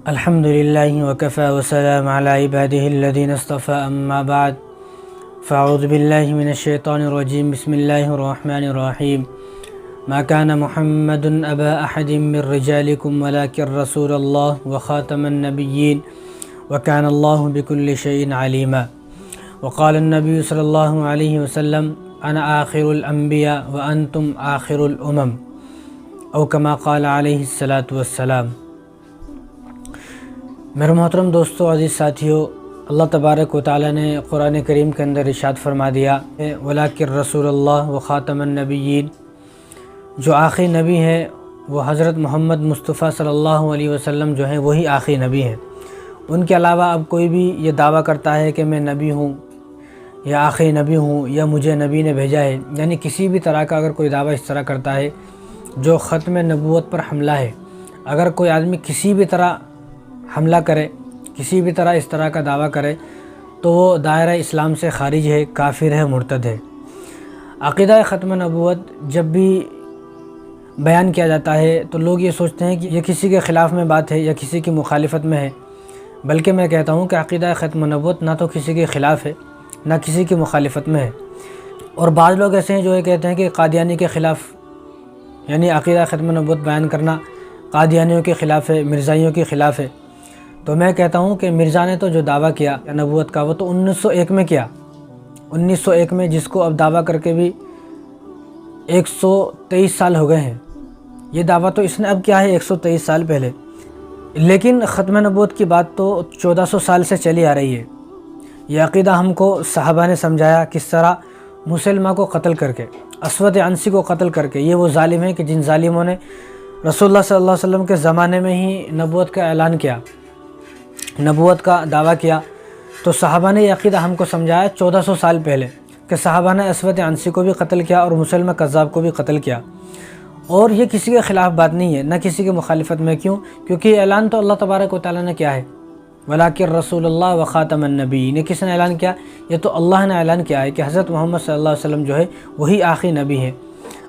الحمد لله وكفى وسلام على عباده الذين اصطفى أما بعد فأعوذ بالله من الشيطان الرجيم بسم الله الرحمن الرحيم ما كان محمد أبا أحد من رجالكم ولكن رسول الله وخاتم النبيين وكان الله بكل شيء عليما وقال النبي صلى الله عليه وسلم أنا آخر الأنبياء وأنتم آخر الأمم أو كما قال عليه الصلاة والسلام۔ میرے محترم دوستو، عزیز ساتھیو، اللہ تبارک و تعالیٰ نے قرآن کریم کے اندر ارشاد فرما دیا وَلَٰكِن رسول اللہ وخاتم النبیین، جو آخری نبی ہے وہ حضرت محمد مصطفیٰ صلی اللہ علیہ وسلم جو ہیں وہی آخری نبی ہیں۔ ان کے علاوہ اب کوئی بھی یہ دعویٰ کرتا ہے کہ میں نبی ہوں یا آخری نبی ہوں یا مجھے نبی نے بھیجا ہے، یعنی کسی بھی طرح کا اگر کوئی دعویٰ اس طرح کرتا ہے جو ختم نبوت پر حملہ ہے، اگر کوئی آدمی کسی بھی طرح حملہ کرے، کسی بھی طرح اس طرح کا دعویٰ کرے تو وہ دائرہ اسلام سے خارج ہے، کافر ہے، مرتد ہے۔ عقیدہ ختم نبوت جب بھی بیان کیا جاتا ہے تو لوگ یہ سوچتے ہیں کہ یہ کسی کے خلاف میں بات ہے یا کسی کی مخالفت میں ہے، بلکہ میں کہتا ہوں کہ عقیدہ ختم نبوت نہ تو کسی کے خلاف ہے نہ کسی کی مخالفت میں ہے۔ اور بعض لوگ ایسے ہیں جو یہ کہتے ہیں کہ قادیانی کے خلاف، یعنی عقیدہ ختم نبوت بیان کرنا قادیانیوں کے خلاف ہے، مرزائیوں کے خلاف ہے۔ تو میں کہتا ہوں کہ مرزا نے تو جو دعویٰ کیا نبوت کا وہ تو 1901 میں کیا، 1901 میں، جس کو اب دعویٰ کر کے بھی 123 سال ہو گئے ہیں۔ یہ دعویٰ تو اس نے اب کیا ہے 123 سال پہلے، لیکن ختم نبوت کی بات تو 1400 سال سے چلی آ رہی ہے۔ یہ عقیدہ ہم کو صحابہ نے سمجھایا، کس طرح مسلمہ کو قتل کر کے، اسود عنسی کو قتل کر کے۔ یہ وہ ظالم ہیں کہ جن ظالموں نے رسول اللہ صلی اللہ علیہ وسلم کے زمانے میں ہی نبوت کا اعلان کیا، نبوت کا دعویٰ کیا۔ تو صحابہ نے یہ عقیدہ ہم کو سمجھایا 1400 سال پہلے کہ صحابہ نے اسود عنسی کو بھی قتل کیا اور مسلمہ کذاب کو بھی قتل کیا، اور یہ کسی کے خلاف بات نہیں ہے، نہ کسی کی مخالفت میں۔ کیوں؟ کیونکہ یہ اعلان تو اللہ تبارک و تعالیٰ نے کیا ہے، وَلَٰكِن رسول اللہ وخاتم النبیین۔ یہ کس نے اعلان کیا؟ یہ تو اللہ نے اعلان کیا ہے کہ حضرت محمد صلی اللہ علیہ وسلم جو ہے وہی آخری نبی ہے۔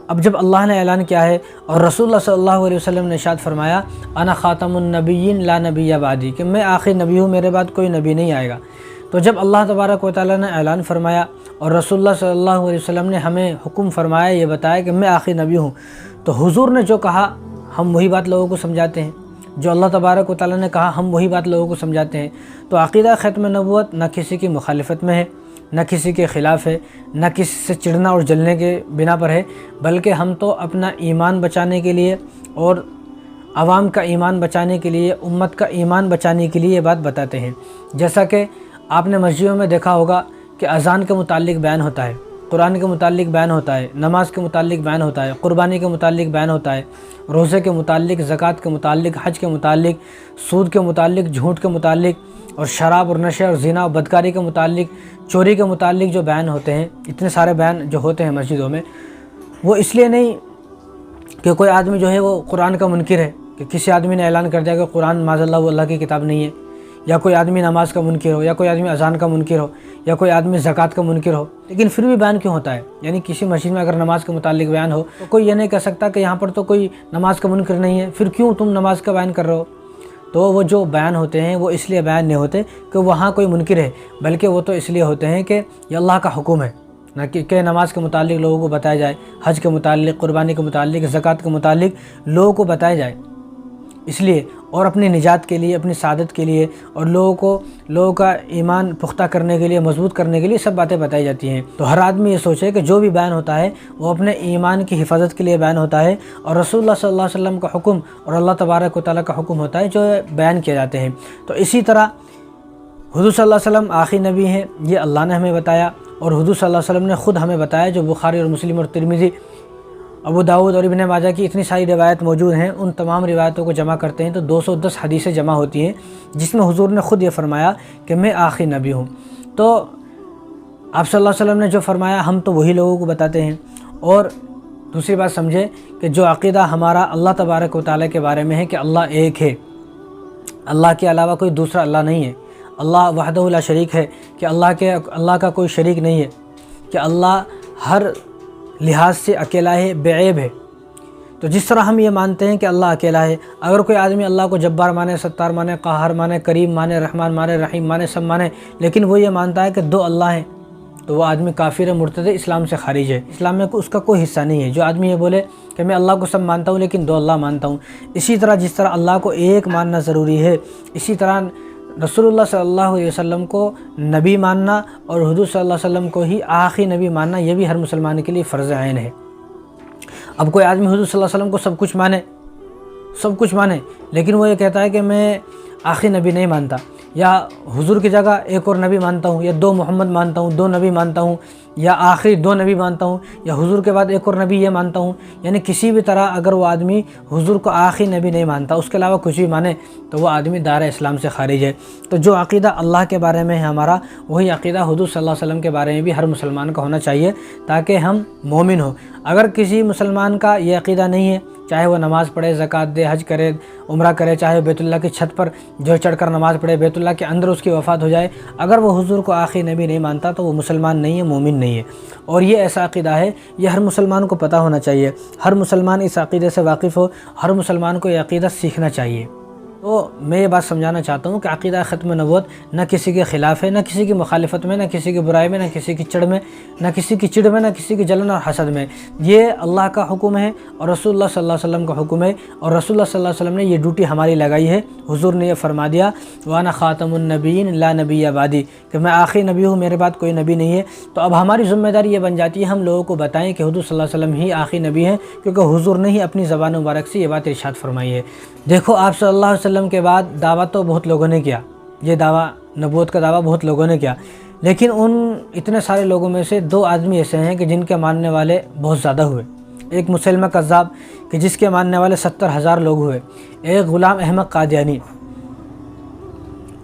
اب جب اللہ نے اعلان کیا ہے اور رسول اللہ صلی اللہ علیہ وسلم نے ارشاد فرمایا انا خاتم النبیین لا نبی بعدی، کہ میں آخری نبی ہوں، میرے بعد کوئی نبی نہیں آئے گا۔ تو جب اللہ تبارک و تعالیٰ نے اعلان فرمایا اور رسول اللہ صلی اللہ علیہ وسلم نے ہمیں حکم فرمایا، یہ بتایا کہ میں آخری نبی ہوں، تو حضور نے جو کہا ہم وہی بات لوگوں کو سمجھاتے ہیں، جو اللہ تبارک و تعالیٰ نے کہا ہم وہی بات لوگوں کو سمجھاتے ہیں۔ تو عقیدہ ختم نبوت نہ کسی کی مخالفت میں ہے، نہ کسی کے خلاف ہے، نہ کسی سے چڑھنا اور جلنے کے بنا پر ہے، بلکہ ہم تو اپنا ایمان بچانے کے لیے اور عوام کا ایمان بچانے کے لیے، امت کا ایمان بچانے کے لیے یہ بات بتاتے ہیں۔ جیسا کہ آپ نے مسجدوں میں دیکھا ہوگا کہ اذان کے متعلق بیان ہوتا ہے، قرآن کے متعلق بیان ہوتا ہے، نماز کے متعلق بیان ہوتا ہے، قربانی کے متعلق بیان ہوتا ہے، روزے کے متعلق، زکوٰۃ کے متعلق، حج کے متعلق، سود کے متعلق، جھوٹ کے متعلق، اور شراب اور نشے اور زنا اور بدکاری کے متعلق، چوری کے متعلق جو بیان ہوتے ہیں، اتنے سارے بیان جو ہوتے ہیں مسجدوں میں، وہ اس لیے نہیں کہ کوئی آدمی جو ہے وہ قرآن کا منکر ہے، کہ کسی آدمی نے اعلان کر دیا کہ قرآن معاذ اللہ وہ اللہ کی کتاب نہیں ہے، یا کوئی آدمی نماز کا منکر ہو، یا کوئی آدمی اذان کا منکر ہو، یا کوئی آدمی زکوٰۃ کا منکر ہو، لیکن پھر بھی بیان کیوں ہوتا ہے؟ یعنی کسی مسجد میں اگر نماز کے متعلق بیان ہو تو کوئی یہ نہیں کہہ سکتا کہ یہاں پر تو کوئی نماز کا منکر نہیں ہے، پھر کیوں تم نماز کا بیان کر رہے ہو؟ تو وہ جو بیان ہوتے ہیں وہ اس لیے بیان نہیں ہوتے کہ وہاں کوئی منکر ہے، بلکہ وہ تو اس لیے ہوتے ہیں کہ یہ اللہ کا حکم ہے، نہ کہ نماز کے متعلق لوگوں کو بتایا جائے، حج کے متعلق، قربانی کے متعلق، زکوٰۃ کے متعلق لوگوں کو بتایا جائے، اس لیے، اور اپنی نجات کے لیے، اپنی سعادت کے لیے، اور لوگوں کا ایمان پختہ کرنے کے لیے، مضبوط کرنے کے لیے سب باتیں بتائی جاتی ہیں۔ تو ہر آدمی یہ سوچے کہ جو بھی بیان ہوتا ہے وہ اپنے ایمان کی حفاظت کے لیے بیان ہوتا ہے، اور رسول اللہ صلی اللہ علیہ وسلم کا حکم اور اللہ تبارک و تعالیٰ کا حکم ہوتا ہے جو بیان کیے جاتے ہیں۔ تو اسی طرح حضور صلی اللہ علیہ وسلم آخری نبی ہیں، یہ اللہ نے ہمیں بتایا، اور حضور صلی اللہ علیہ وسلم نے خود ہمیں بتایا، جو بخاری اور مسلم اور ترمذی، ابو داؤد اور ابن ماجہ کی اتنی ساری روایت موجود ہیں، ان تمام روایتوں کو جمع کرتے ہیں تو 210 حدیثیں جمع ہوتی ہیں، جس میں حضور نے خود یہ فرمایا کہ میں آخری نبی ہوں۔ تو آپ صلی اللہ علیہ وسلم نے جو فرمایا ہم تو وہی لوگوں کو بتاتے ہیں۔ اور دوسری بات سمجھے کہ جو عقیدہ ہمارا اللہ تبارک و تعالیٰ کے بارے میں ہے کہ اللہ ایک ہے، اللہ کے علاوہ کوئی دوسرا اللہ نہیں ہے، اللہ وحدہ لا شریک ہے، کہ اللہ کا کوئی شریک نہیں ہے، کہ اللہ ہر لحاظ سے اکیلا ہے، بے عیب ہے۔ تو جس طرح ہم یہ مانتے ہیں کہ اللہ اکیلا ہے، اگر کوئی آدمی اللہ کو جبار مانے، ستار مانے، قہار مانے، کریم مانے، رحمان مانے، رحیم مانے، سب مانے، لیکن وہ یہ مانتا ہے کہ دو اللہ ہیں، تو وہ آدمی کافر ہے، مرتد ہے، اسلام سے خارج ہے، اسلام میں اس کا کوئی حصہ نہیں ہے۔ جو آدمی یہ بولے کہ میں اللہ کو سب مانتا ہوں لیکن دو اللہ مانتا ہوں، اسی طرح جس طرح اللہ کو ایک ماننا ضروری ہے، اسی طرح رسول اللہ صلی اللہ علیہ وسلم کو نبی ماننا اور حضور صلی اللہ علیہ وسلم کو ہی آخری نبی ماننا، یہ بھی ہر مسلمان کے لیے فرض عین ہے۔ اب کوئی آدمی حضور صلی اللہ علیہ وسلم کو سب کچھ مانے لیکن وہ یہ کہتا ہے کہ میں آخری نبی نہیں مانتا، یا حضور کی جگہ ایک اور نبی مانتا ہوں، یا دو محمد مانتا ہوں، دو نبی مانتا ہوں، یا آخری دو نبی مانتا ہوں، یا حضور کے بعد ایک اور نبی یہ مانتا ہوں، یعنی کسی بھی طرح اگر وہ آدمی حضور کو آخری نبی نہیں مانتا، اس کے علاوہ کچھ بھی مانے، تو وہ آدمی دائرہ اسلام سے خارج ہے۔ تو جو عقیدہ اللہ کے بارے میں ہے ہمارا، وہی عقیدہ حضور صلی اللہ علیہ وسلم کے بارے میں بھی ہر مسلمان کا ہونا چاہیے، تاکہ ہم مومن ہوں۔ اگر کسی مسلمان کا یہ عقیدہ نہیں ہے، چاہے وہ نماز پڑھے، زکوٰۃ دے، حج کرے، عمرہ کرے، چاہے بیت اللہ کی چھت پر جو چڑھ کر نماز پڑھے، بیت اللہ کے اندر اس کی وفات ہو جائے، اگر وہ حضور کو آخری نبی نہیں مانتا تو وہ مسلمان نہیں ہے، مومن نہیں ہے۔ اور یہ ایسا عقیدہ ہے، یہ ہر مسلمان کو پتہ ہونا چاہیے، ہر مسلمان اس عقیدے سے واقف ہو، ہر مسلمان کو یہ عقیدہ سیکھنا چاہیے۔ تو میں یہ بات سمجھانا چاہتا ہوں کہ عقیدہ ختم نبوت نہ کسی کے خلاف ہے، نہ کسی کی مخالفت میں، نہ کسی کی برائی میں، نہ کسی کی چڑ میں، نہ کسی کی چڑ میں، نہ کسی کی جلن اور حسد میں۔ یہ اللہ کا حکم ہے اور رسول اللہ صلی اللہ علیہ وسلم کا حکم ہے، اور رسول اللہ صلی اللہ علیہ وسلم نے یہ ڈیوٹی ہماری لگائی ہے۔ حضور نے یہ فرما دیا، وَأَنَا خَاتَمُ النَّبِيِّينَ لَا نَبِيَّ بَعْدِي، کہ میں آخری نبی ہوں، میرے بعد کوئی نبی نہیں ہے۔ تو اب ہماری ذمہ داری یہ بن جاتی ہے ہم لوگوں کو بتائیں کہ حضور صلی اللہ علیہ وسلم ہی آخری نبی ہیں، کیونکہ حضور نے ہی اپنی زبان مبارک سے یہ بات ارشاد فرمائی ہے۔ دیکھو آپ صلی اللہ علیہ وسلم کے بعد دعویٰ تو بہت لوگوں نے کیا، یہ دعویٰ نبوت کا دعویٰ بہت لوگوں نے کیا، لیکن ان اتنے سارے لوگوں میں سے دو آدمی ایسے ہیں کہ جن کے ماننے والے بہت زیادہ ہوئے۔ ایک مسلمہ کذاب کہ جس کے ماننے والے 70,000 لوگ ہوئے، ایک غلام احمد قادیانی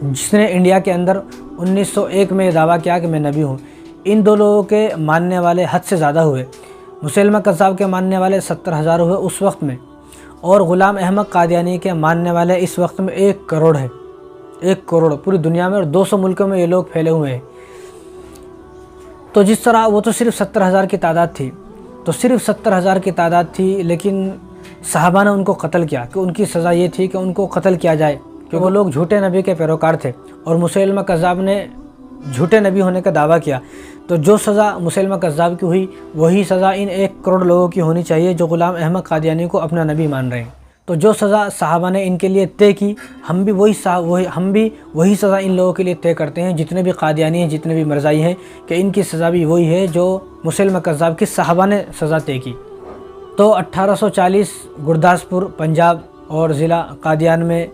جس نے انڈیا کے اندر 1901 میں یہ دعویٰ کیا کہ میں نبی ہوں۔ ان دو لوگوں کے ماننے والے حد سے زیادہ ہوئے۔ مسلمہ کذاب کے ماننے والے 70,000 ہوئے اس وقت میں، اور غلام احمد قادیانی کے ماننے والے اس وقت میں 1 کروڑ ہے، 1 کروڑ پوری دنیا میں، اور 200 ملکوں میں یہ لوگ پھیلے ہوئے ہیں۔ تو جس طرح وہ تو صرف 70,000 کی تعداد تھی، تو صرف 70,000 کی تعداد تھی، لیکن صحابہ نے ان کو قتل کیا، کہ ان کی سزا یہ تھی کہ ان کو قتل کیا جائے، کہ وہ لوگ جھوٹے نبی کے پیروکار تھے، اور مسلمہ کذاب نے جھوٹے نبی ہونے کا دعویٰ کیا۔ تو جو سزا مسلمہ کذاب کی ہوئی، وہی سزا ان 1 کروڑ لوگوں کی ہونی چاہیے جو غلام احمد قادیانی کو اپنا نبی مان رہے ہیں۔ تو جو سزا صحابہ نے ان کے لیے طے کی، ہم بھی وہی سزا ان لوگوں کے لیے طے کرتے ہیں، جتنے بھی قادیانی ہیں، جتنے بھی مرزائی ہیں، کہ ان کی سزا بھی وہی ہے جو مسلمہ کذاب کی صحابہ نے سزا طے کی۔ تو 1840 گرداسپور پنجاب اور ضلع قادیان میں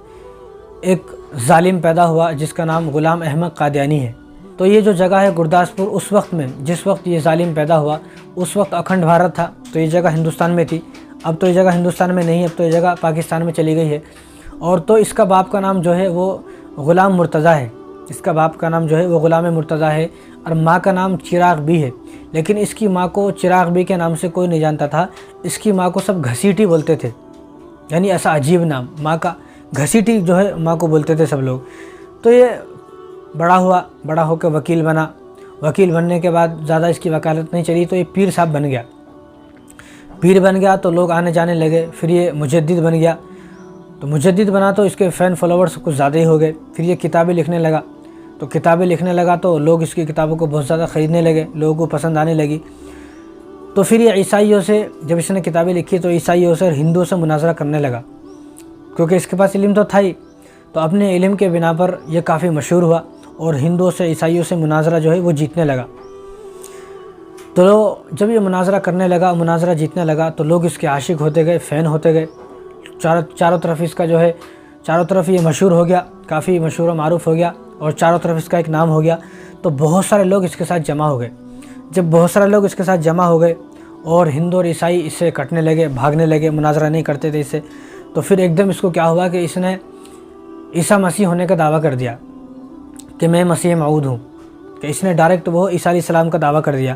ایک ظالم پیدا ہوا جس کا نام غلام احمد قادیانی ہے۔ تو یہ جو جگہ ہے گرداسپور، اس وقت میں جس وقت یہ ظالم پیدا ہوا اس وقت اکھنڈ بھارت تھا، تو یہ جگہ ہندوستان میں تھی۔ اب تو یہ جگہ ہندوستان میں نہیں ہے، اب تو یہ جگہ پاکستان میں چلی گئی ہے۔ اور تو اس کا باپ کا نام جو ہے وہ غلام مرتضیٰ ہے، اس کا باپ کا نام جو ہے وہ غلام مرتضیٰ ہے، اور ماں کا نام چراغ بی ہے، لیکن اس کی ماں کو چراغ بی کے نام سے کوئی نہیں جانتا تھا، اس کی ماں کو سب گھسیٹی بولتے تھے، یعنی ایسا عجیب نام، ماں کا گھسیٹی جو ہے ماں کو بولتے تھے سب لوگ۔ تو یہ بڑا ہو کے وکیل بنا، وکیل بننے کے بعد زیادہ اس کی وکالت نہیں چلی تو یہ پیر صاحب بن گیا۔ پیر بن گیا تو لوگ آنے جانے لگے، پھر یہ مجدد بن گیا، تو مجدد بنا تو اس کے فین فالوورز کچھ زیادہ ہی ہو گئے، پھر یہ کتابیں لکھنے لگا، تو کتابیں لکھنے لگا تو لوگ اس کی کتابوں کو بہت زیادہ خریدنے لگے، لوگوں کو پسند آنے لگی۔ تو پھر یہ عیسائیوں سے، جب اس نے کتابیں لکھی تو عیسائیوں سے اور ہندوؤں سے مناظرہ کرنے لگا، کیونکہ اس کے پاس علم تو تھا ہی، تو اپنے علم کے بنا پر یہ کافی مشہور ہوا، اور ہندوؤں سے عیسائیوں سے مناظرہ جو ہے وہ جیتنے لگا۔ تو جب یہ مناظرہ کرنے لگا، مناظرہ جیتنے لگا، تو لوگ اس کے عاشق ہوتے گئے، فین ہوتے گئے، چاروں طرف اس کا جو ہے، چاروں طرف یہ مشہور ہو گیا، کافی مشہور و معروف ہو گیا، اور چاروں طرف اس کا ایک نام ہو گیا۔ تو بہت سارے لوگ اس کے ساتھ جمع ہو گئے۔ جب بہت سارے لوگ اس کے ساتھ جمع ہو گئے اور ہندو اور عیسائی اس سے کٹنے لگے، بھاگنے لگے، مناظرہ نہیں کرتے تھے اس سے، تو پھر ایک دم اس کو کیا ہوا کہ اس نے عیسیٰ مسیح ہونے کا دعویٰ کر دیا کہ میں مسیح موعود ہوں، کہ اس نے ڈائریکٹ وہ عیسیٰ علیہ السلام کا دعویٰ کر دیا،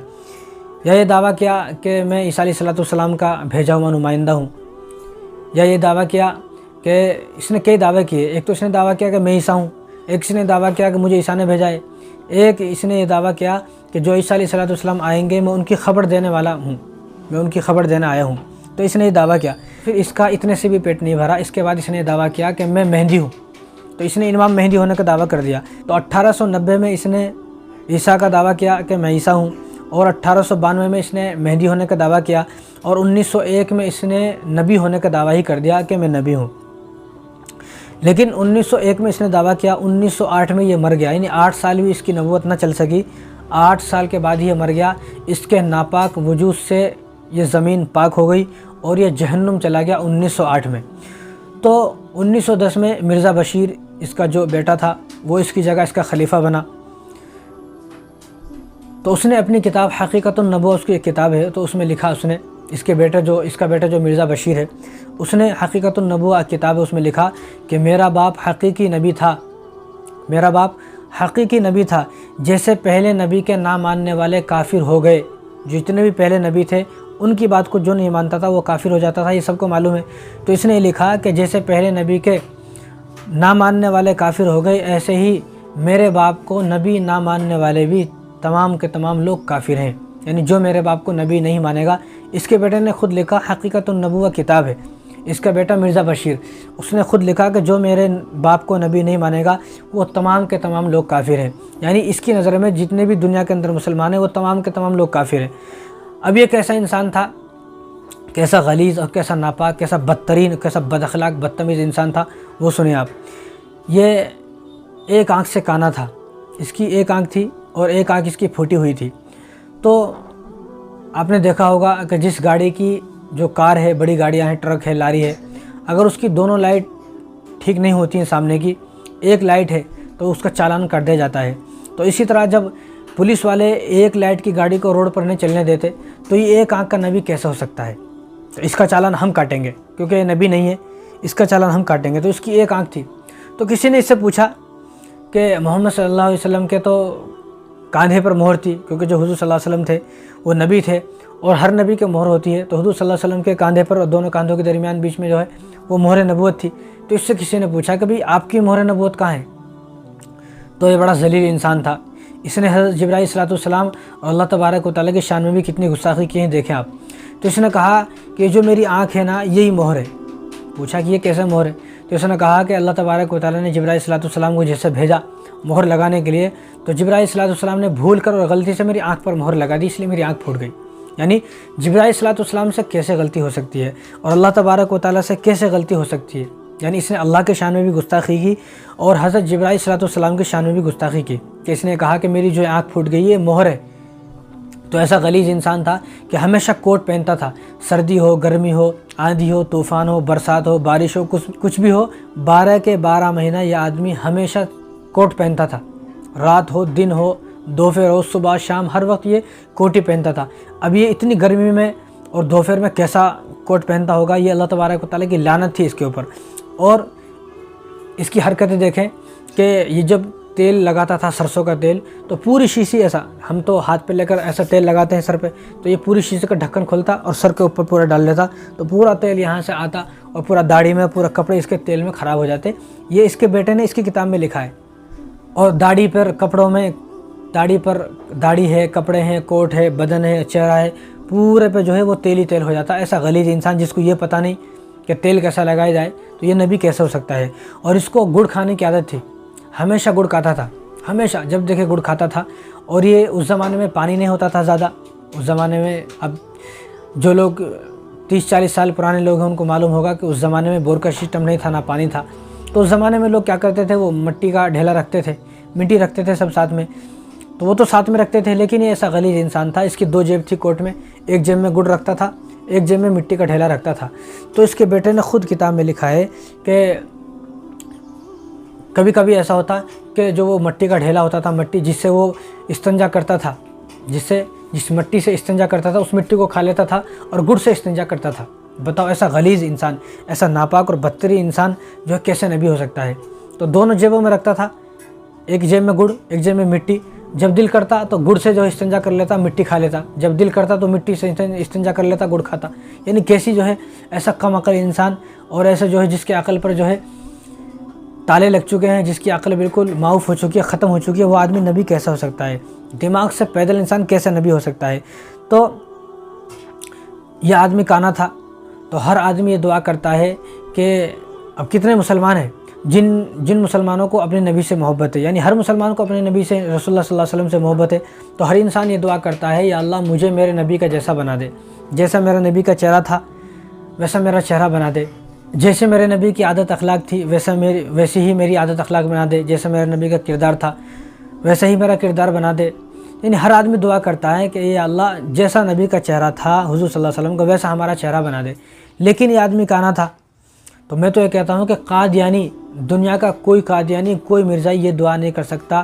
یا یہ دعویٰ کیا کہ میں عیسیٰ علیہ السلام کا بھیجا ہوا نمائندہ ہوں، یا یہ دعویٰ کیا کہ اس نے کئی دعوے کیے۔ ایک تو اس نے دعویٰ کیا کہ میں عیسیٰ ہوں، ایک اس نے دعویٰ کیا کہ مجھے عیسیٰ نے بھیجا ہے، ایک اس نے یہ دعویٰ کیا کہ جو عیسیٰ علیہ السلام آئیں گے میں ان کی خبر دینے والا ہوں، میں ان کی خبر دینے آیا ہوں۔ تو اس نے یہ دعویٰ کیا، پھر اس کا اتنے سے بھی پیٹ نہیں بھرا، اس کے بعد اس نے دعویٰ کیا کہ میں مہدی ہوں، تو اس نے امام مہدی ہونے کا دعویٰ کر دیا۔ تو 1890 میں اس نے عیسیٰ کا دعویٰ کیا کہ میں عیسیٰ ہوں، اور 1892 میں اس نے مہدی ہونے کا دعویٰ کیا، اور 1901 میں اس نے نبی ہونے کا دعویٰ ہی کر دیا کہ میں نبی ہوں۔ لیکن 1901 میں اس نے دعویٰ کیا، 1908 میں یہ مر گیا، یعنی 8 سال بھی اس کی نبوت نہ چل سکی، 8 سال کے بعد یہ مر گیا۔ اس کے ناپاک وجود سے یہ زمین پاک ہو گئی اور یہ جہنم چلا گیا 1908 میں۔ تو 1910 میں مرزا بشیر اس کا جو بیٹا تھا وہ اس کی جگہ اس کا خلیفہ بنا۔ تو اس نے اپنی کتاب حقیقت النبوہ، اس کی ایک کتاب ہے، تو اس میں لکھا اس نے اس کا بیٹا جو مرزا بشیر ہے، اس نے حقیقت النبوہ کتاب ہے، اس میں لکھا کہ میرا باپ حقیقی نبی تھا، میرا باپ حقیقی نبی تھا، جیسے پہلے نبی کے نہ ماننے والے کافر ہو گئے۔ جتنے بھی پہلے نبی تھے ان کی بات کو جو نہیں مانتا تھا وہ کافر ہو جاتا تھا، یہ سب کو معلوم ہے۔ تو اس نے یہ لکھا کہ جیسے پہلے نبی کے نہ ماننے والے کافر ہو گئے، ایسے ہی میرے باپ کو نبی نہ ماننے والے بھی تمام کے تمام لوگ کافر ہیں، یعنی جو میرے باپ کو نبی نہیں مانے گا۔ اس کے بیٹے نے خود لکھا، حقیقت النبوہ کتاب ہے، اس کا بیٹا مرزا بشیر، اس نے خود لکھا کہ جو میرے باپ کو نبی نہیں مانے گا وہ تمام کے تمام لوگ کافر ہیں، یعنی اس کی نظر میں جتنے بھی دنیا کے اندر مسلمان ہیں وہ تمام کے تمام لوگ کافر ہیں۔ اب یہ کیسا انسان تھا، کیسا غلیظ اور کیسا ناپاک، کیسا بدترین، کیسا بد اخلاق بدتمیز انسان تھا، وہ سنیں آپ۔ یہ ایک آنکھ سے کانا تھا، اس کی ایک آنکھ تھی اور ایک آنکھ اس کی پھوٹی ہوئی تھی۔ تو آپ نے دیکھا ہوگا کہ جس گاڑی کی جو کار ہے، بڑی گاڑیاں ہیں، ٹرک ہے، لاری ہے، اگر اس کی دونوں لائٹ ٹھیک نہیں ہوتی ہیں، سامنے کی ایک لائٹ ہے تو اس کا چالان کر دیا جاتا ہے۔ تو اسی طرح جب پولیس والے ایک لائٹ کی گاڑی کو روڈ پر نہیں چلنے دیتے تو یہ ایک آنکھ کا نبی کیسے ہو سکتا ہے؟ تو اس کا چالان ہم کاٹیں گے، کیونکہ یہ نبی نہیں ہے، اس کا چالان ہم کاٹیں گے۔ تو اس کی ایک آنکھ تھی۔ تو کسی نے اس سے پوچھا کہ محمد صلی اللہ علیہ وسلم کے تو کاندھے پر مہر تھی، کیونکہ جو حضور صلی اللہ علیہ وسلم تھے وہ نبی تھے اور ہر نبی کے مہر ہوتی ہے، تو حضور صلی اللہ علیہ وسلم کے کاندھے پر اور دونوں کاندھوں کے درمیان بیچ میں جو ہے وہ مہر نبوت تھی۔ تو اس سے کسی نے پوچھا کہ بھئی آپ کی مہر نبوت کہاں ہے؟ تو یہ بڑا ذلیل انسان تھا، اس نے حضرت جبرائیل صلی اللہ علیہ وسلم اور اللہ تبارک و تعالیٰ کی شان میں بھی کتنی گستاخی کی ہیں، دیکھیں آپ۔ تو اس نے کہا کہ جو میری آنکھ ہے نا یہی مہر ہے۔ پوچھا کہ یہ کیسے مہر ہے؟ تو اس نے کہا کہ اللہ تبارک و تعالیٰ نے جبرائیل صلی اللہ علیہ وسلم کو جیسے بھیجا مہر لگانے کے لیے، تو جبرائیل صلی اللہ علیہ وسلم نے بھول کر اور غلطی سے میری آنکھ پر مہر لگا دی، اس لیے میری آنکھ پھوٹ گئی۔ یعنی جبرائیل صلی اللہ علیہ وسلم سے کیسے غلطی ہو سکتی ہے اور اللہ تبارک و تعالیٰ سے کیسے غلطی ہو سکتی ہے؟ یعنی اس نے اللہ کے شان میں بھی گستاخی کی اور حضرت جبرائیل صلی اللہ علیہ وسلم کے شان میں بھی گستاخی کی، کہ اس نے کہا کہ میری جو آنکھ پھوٹ گئی ہے مہر ہے۔ تو ایسا غلیظ انسان تھا کہ ہمیشہ کوٹ پہنتا تھا، سردی ہو، گرمی ہو، آندھی ہو، طوفان ہو، برسات ہو، بارش ہو، کچھ بھی ہو، 12 کے 12 مہینہ یہ آدمی ہمیشہ کوٹ پہنتا تھا، رات ہو، دن ہو، دوپہر ہو، صبح شام، ہر وقت یہ کوٹ ہی پہنتا تھا۔ اب یہ اتنی گرمی میں اور دوپہر میں کیسا کوٹ پہنتا ہوگا؟ یہ اللہ تبارک و تعالیٰ کی لعنت تھی اس کے اوپر۔ اور اس کی حرکتیں دیکھیں کہ یہ جب تیل لگاتا تھا، سرسوں کا تیل، تو پوری شیشی ایسا، ہم تو ہاتھ پہ لے کر ایسا تیل لگاتے ہیں سر پہ، تو یہ پوری شیشے کا ڈھکن کھولتا اور سر کے اوپر پورا ڈال دیتا، تو پورا تیل یہاں سے آتا اور پورا داڑھی میں، پورا کپڑے اس کے تیل میں خراب ہو جاتے۔ یہ اس کے بیٹے نے اس کی کتاب میں لکھا ہے۔ اور داڑھی پر، کپڑوں میں، داڑھی پر داڑھی ہے، کپڑے ہیں، کوٹ ہے، بدن ہے، چہرہ ہے، پورے پہ جو ہے وہ تیل ہی تیل ہو جاتا۔ ایسا غلیظ انسان جس کو یہ پتہ نہیں کہ تیل کیسا لگایا جائے، تو یہ نبی کیسے ہو سکتا ہے؟ اور اس کو گڑ کھانے کی عادت تھی، ہمیشہ گڑ کھاتا تھا، ہمیشہ جب دیکھے گڑ کھاتا تھا۔ اور یہ اس زمانے میں پانی نہیں ہوتا تھا زیادہ، اس زمانے میں، اب جو لوگ 30-40 سال پرانے لوگ ہیں ان کو معلوم ہوگا کہ اس زمانے میں بور کا سسٹم نہیں تھا، نہ پانی تھا۔ تو اس زمانے میں لوگ کیا کرتے تھے، وہ مٹی کا ڈھیلا رکھتے تھے، مٹی رکھتے تھے سب ساتھ میں، تو وہ تو ساتھ میں رکھتے تھے، لیکن یہ ایسا غلیظ انسان تھا، اس کی 2 جیب تھی کوٹ میں، ایک جیب میں گڑ رکھتا تھا، ایک جیب میں مٹی کا ڈھیلا رکھتا تھا۔ تو اس کے بیٹے نے خود کتاب میں لکھا ہے کہ کبھی کبھی ایسا ہوتا کہ جو وہ مٹی کا ڈھیلا ہوتا تھا، مٹی جس سے وہ استنجا کرتا تھا، جس مٹی سے استنجا کرتا تھا اس مٹی کو کھا لیتا تھا اور گڑ سے استنجا کرتا تھا۔ بتاؤ ایسا غلیظ انسان، ایسا ناپاک اور بدترین انسان جو ہے کیسے نبی ہو سکتا ہے؟ تو دونوں جیبوں میں رکھتا تھا، ایک جیب میں گڑ، ایک جیب میں مٹی۔ جب دل کرتا تو گڑ سے جو استنجا کر لیتا، مٹی کھا لیتا، جب دل کرتا تو مٹی سے استنجا کر لیتا، گڑ کھاتا۔ یعنی کیسی جو ہے ایسا کم عقل انسان، اور ایسا جو ہے جس کے عقل پر جو ہے تالے لگ چکے ہیں، جس کی عقل بالکل معاف ہو چکی ہے، ختم ہو چکی ہے، وہ آدمی نبی کیسا ہو سکتا ہے؟ دماغ سے پیدل انسان کیسے نبی ہو سکتا ہے؟ تو یہ آدمی کانا تھا، تو ہر آدمی یہ دعا کرتا ہے کہ اب کتنے مسلمان ہیں جن مسلمانوں کو اپنے نبی سے محبت ہے، یعنی ہر مسلمان کو اپنے نبی سے، رسول اللہ صلی اللہ علیہ وسلم سے محبت ہے، تو ہر انسان یہ دعا کرتا ہے، یا اللہ مجھے میرے نبی کا جیسا بنا دے، جیسا میرا نبی کا چہرہ تھا ویسا میرا چہرہ بنا دے، جیسے میرے نبی کی عادت اخلاق تھی ویسی ہی میری عادت اخلاق بنا دے، جیسا میرے نبی کا کردار تھا ویسا ہی میرا کردار بنا دے۔ یعنی ہر آدمی دعا کرتا ہے کہ یا اللہ جیسا نبی کا چہرہ تھا حضور صلی اللہ علیہ وسلم کا ویسا ہمارا چہرہ بنا دے، لیکن یہ آدمی کہاں تھا؟ تو میں تو یہ کہتا ہوں کہ قادیانی، دنیا کا کوئی قادیانی، کوئی مرزائی یہ دعا نہیں کر سکتا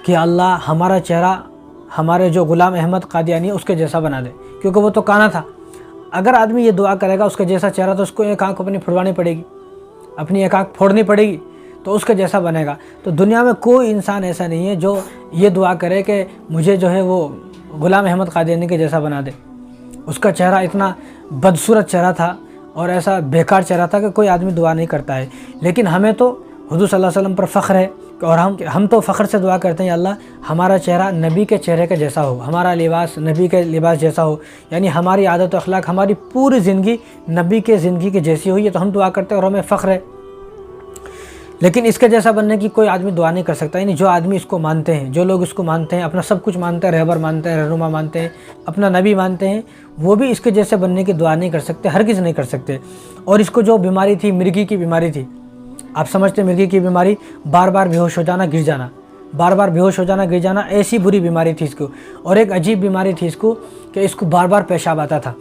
کہ اللہ ہمارا چہرہ ہمارے جو غلام احمد قادیانی ہے اس کے جیسا بنا دے، کیونکہ وہ تو کانا تھا۔ اگر آدمی یہ دعا کرے گا اس کے جیسا چہرہ تو اس کو ایک آنکھ اپنی پھڑوانی پڑے گی، اپنی ایک آنکھ پھوڑنی پڑے گی تو اس کے جیسا بنے گا۔ تو دنیا میں کوئی انسان ایسا نہیں ہے جو یہ دعا کرے کہ مجھے جو ہے وہ غلام احمد قادیانی کے جیسا بنا دے۔ اس کا چہرہ اتنا بدصورت چہرہ تھا اور ایسا بیکار چہرہ تھا کہ کوئی آدمی دعا نہیں کرتا ہے۔ لیکن ہمیں تو حضور صلی اللہ علیہ وسلم پر فخر ہے اور ہم تو فخر سے دعا کرتے ہیں یا اللہ ہمارا چہرہ نبی کے چہرے کا جیسا ہو، ہمارا لباس نبی کے لباس جیسا ہو، یعنی ہماری عادت و اخلاق، ہماری پوری زندگی نبی کے زندگی کے جیسی ہو، یہ تو ہم دعا کرتے ہیں اور ہمیں فخر ہے۔ لیکن اس کے جیسا بننے کی کوئی آدمی دعا نہیں کر سکتا۔ یعنی جو آدمی اس کو مانتے ہیں، جو لوگ اس کو مانتے ہیں، اپنا سب کچھ مانتے ہیں، رہبر مانتے ہیں، رہنما مانتے ہیں، اپنا نبی مانتے ہیں، وہ بھی اس کے جیسے بننے کی دعا نہیں کر سکتے، ہرگز نہیں کر سکتے۔ اور اس کو جو بیماری تھی، مرگی کی بیماری تھی، آپ سمجھتے ہیں مرگی کی بیماری بار بار بے ہوش ہو جانا، گر جانا، بار بار بے ہوش ہو جانا، گر جانا، ایسی بری بیماری تھی اس کو۔ اور ایک عجیب بیماری تھی اس کو کہ اس کو بار بار پیشاب آتا تھا،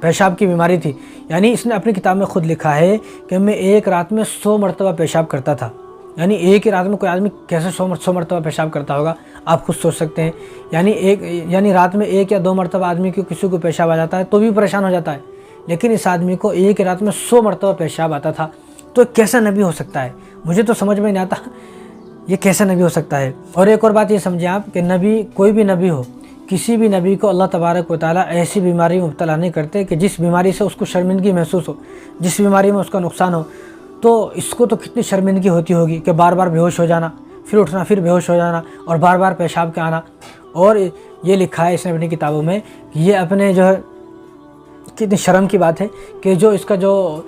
پیشاب کی بیماری تھی۔ یعنی اس نے اپنی کتاب میں خود لکھا ہے کہ میں ایک رات میں 100 مرتبہ پیشاب کرتا تھا۔ یعنی ایک ہی رات میں کوئی آدمی کیسے 100 مرتبہ پیشاب کرتا ہوگا، آپ خود سوچ سکتے ہیں۔ یعنی رات میں 1 یا 2 مرتبہ آدمی کو کسی کو پیشاب آ جاتا ہے تو بھی پریشان ہو جاتا ہے، لیکن اس آدمی کو ایک ہی رات میں 100 مرتبہ پیشاب آتا تھا۔ تو کیسا نبی ہو سکتا ہے؟ مجھے تو سمجھ میں نہیں آتا یہ کیسا نبی ہو سکتا ہے۔ اور ایک اور بات یہ سمجھیں آپ کہ نبی، کوئی بھی نبی ہو، کسی بھی نبی کو اللہ تبارک و تعالیٰ ایسی بیماری میں مبتلا نہیں کرتے کہ جس بیماری سے اس کو شرمندگی محسوس ہو، جس بیماری میں اس کا نقصان ہو۔ تو اس کو تو کتنی شرمندگی ہوتی ہوگی کہ بار بار بے ہوش ہو جانا، پھر اٹھنا، پھر بے ہوش ہو جانا، اور بار بار پیشاب کا آنا۔ اور یہ لکھا ہے اس نے اپنی کتابوں میں کہ یہ اپنے جو ہے کتنی شرم کی بات ہے کہ جو اس کا جو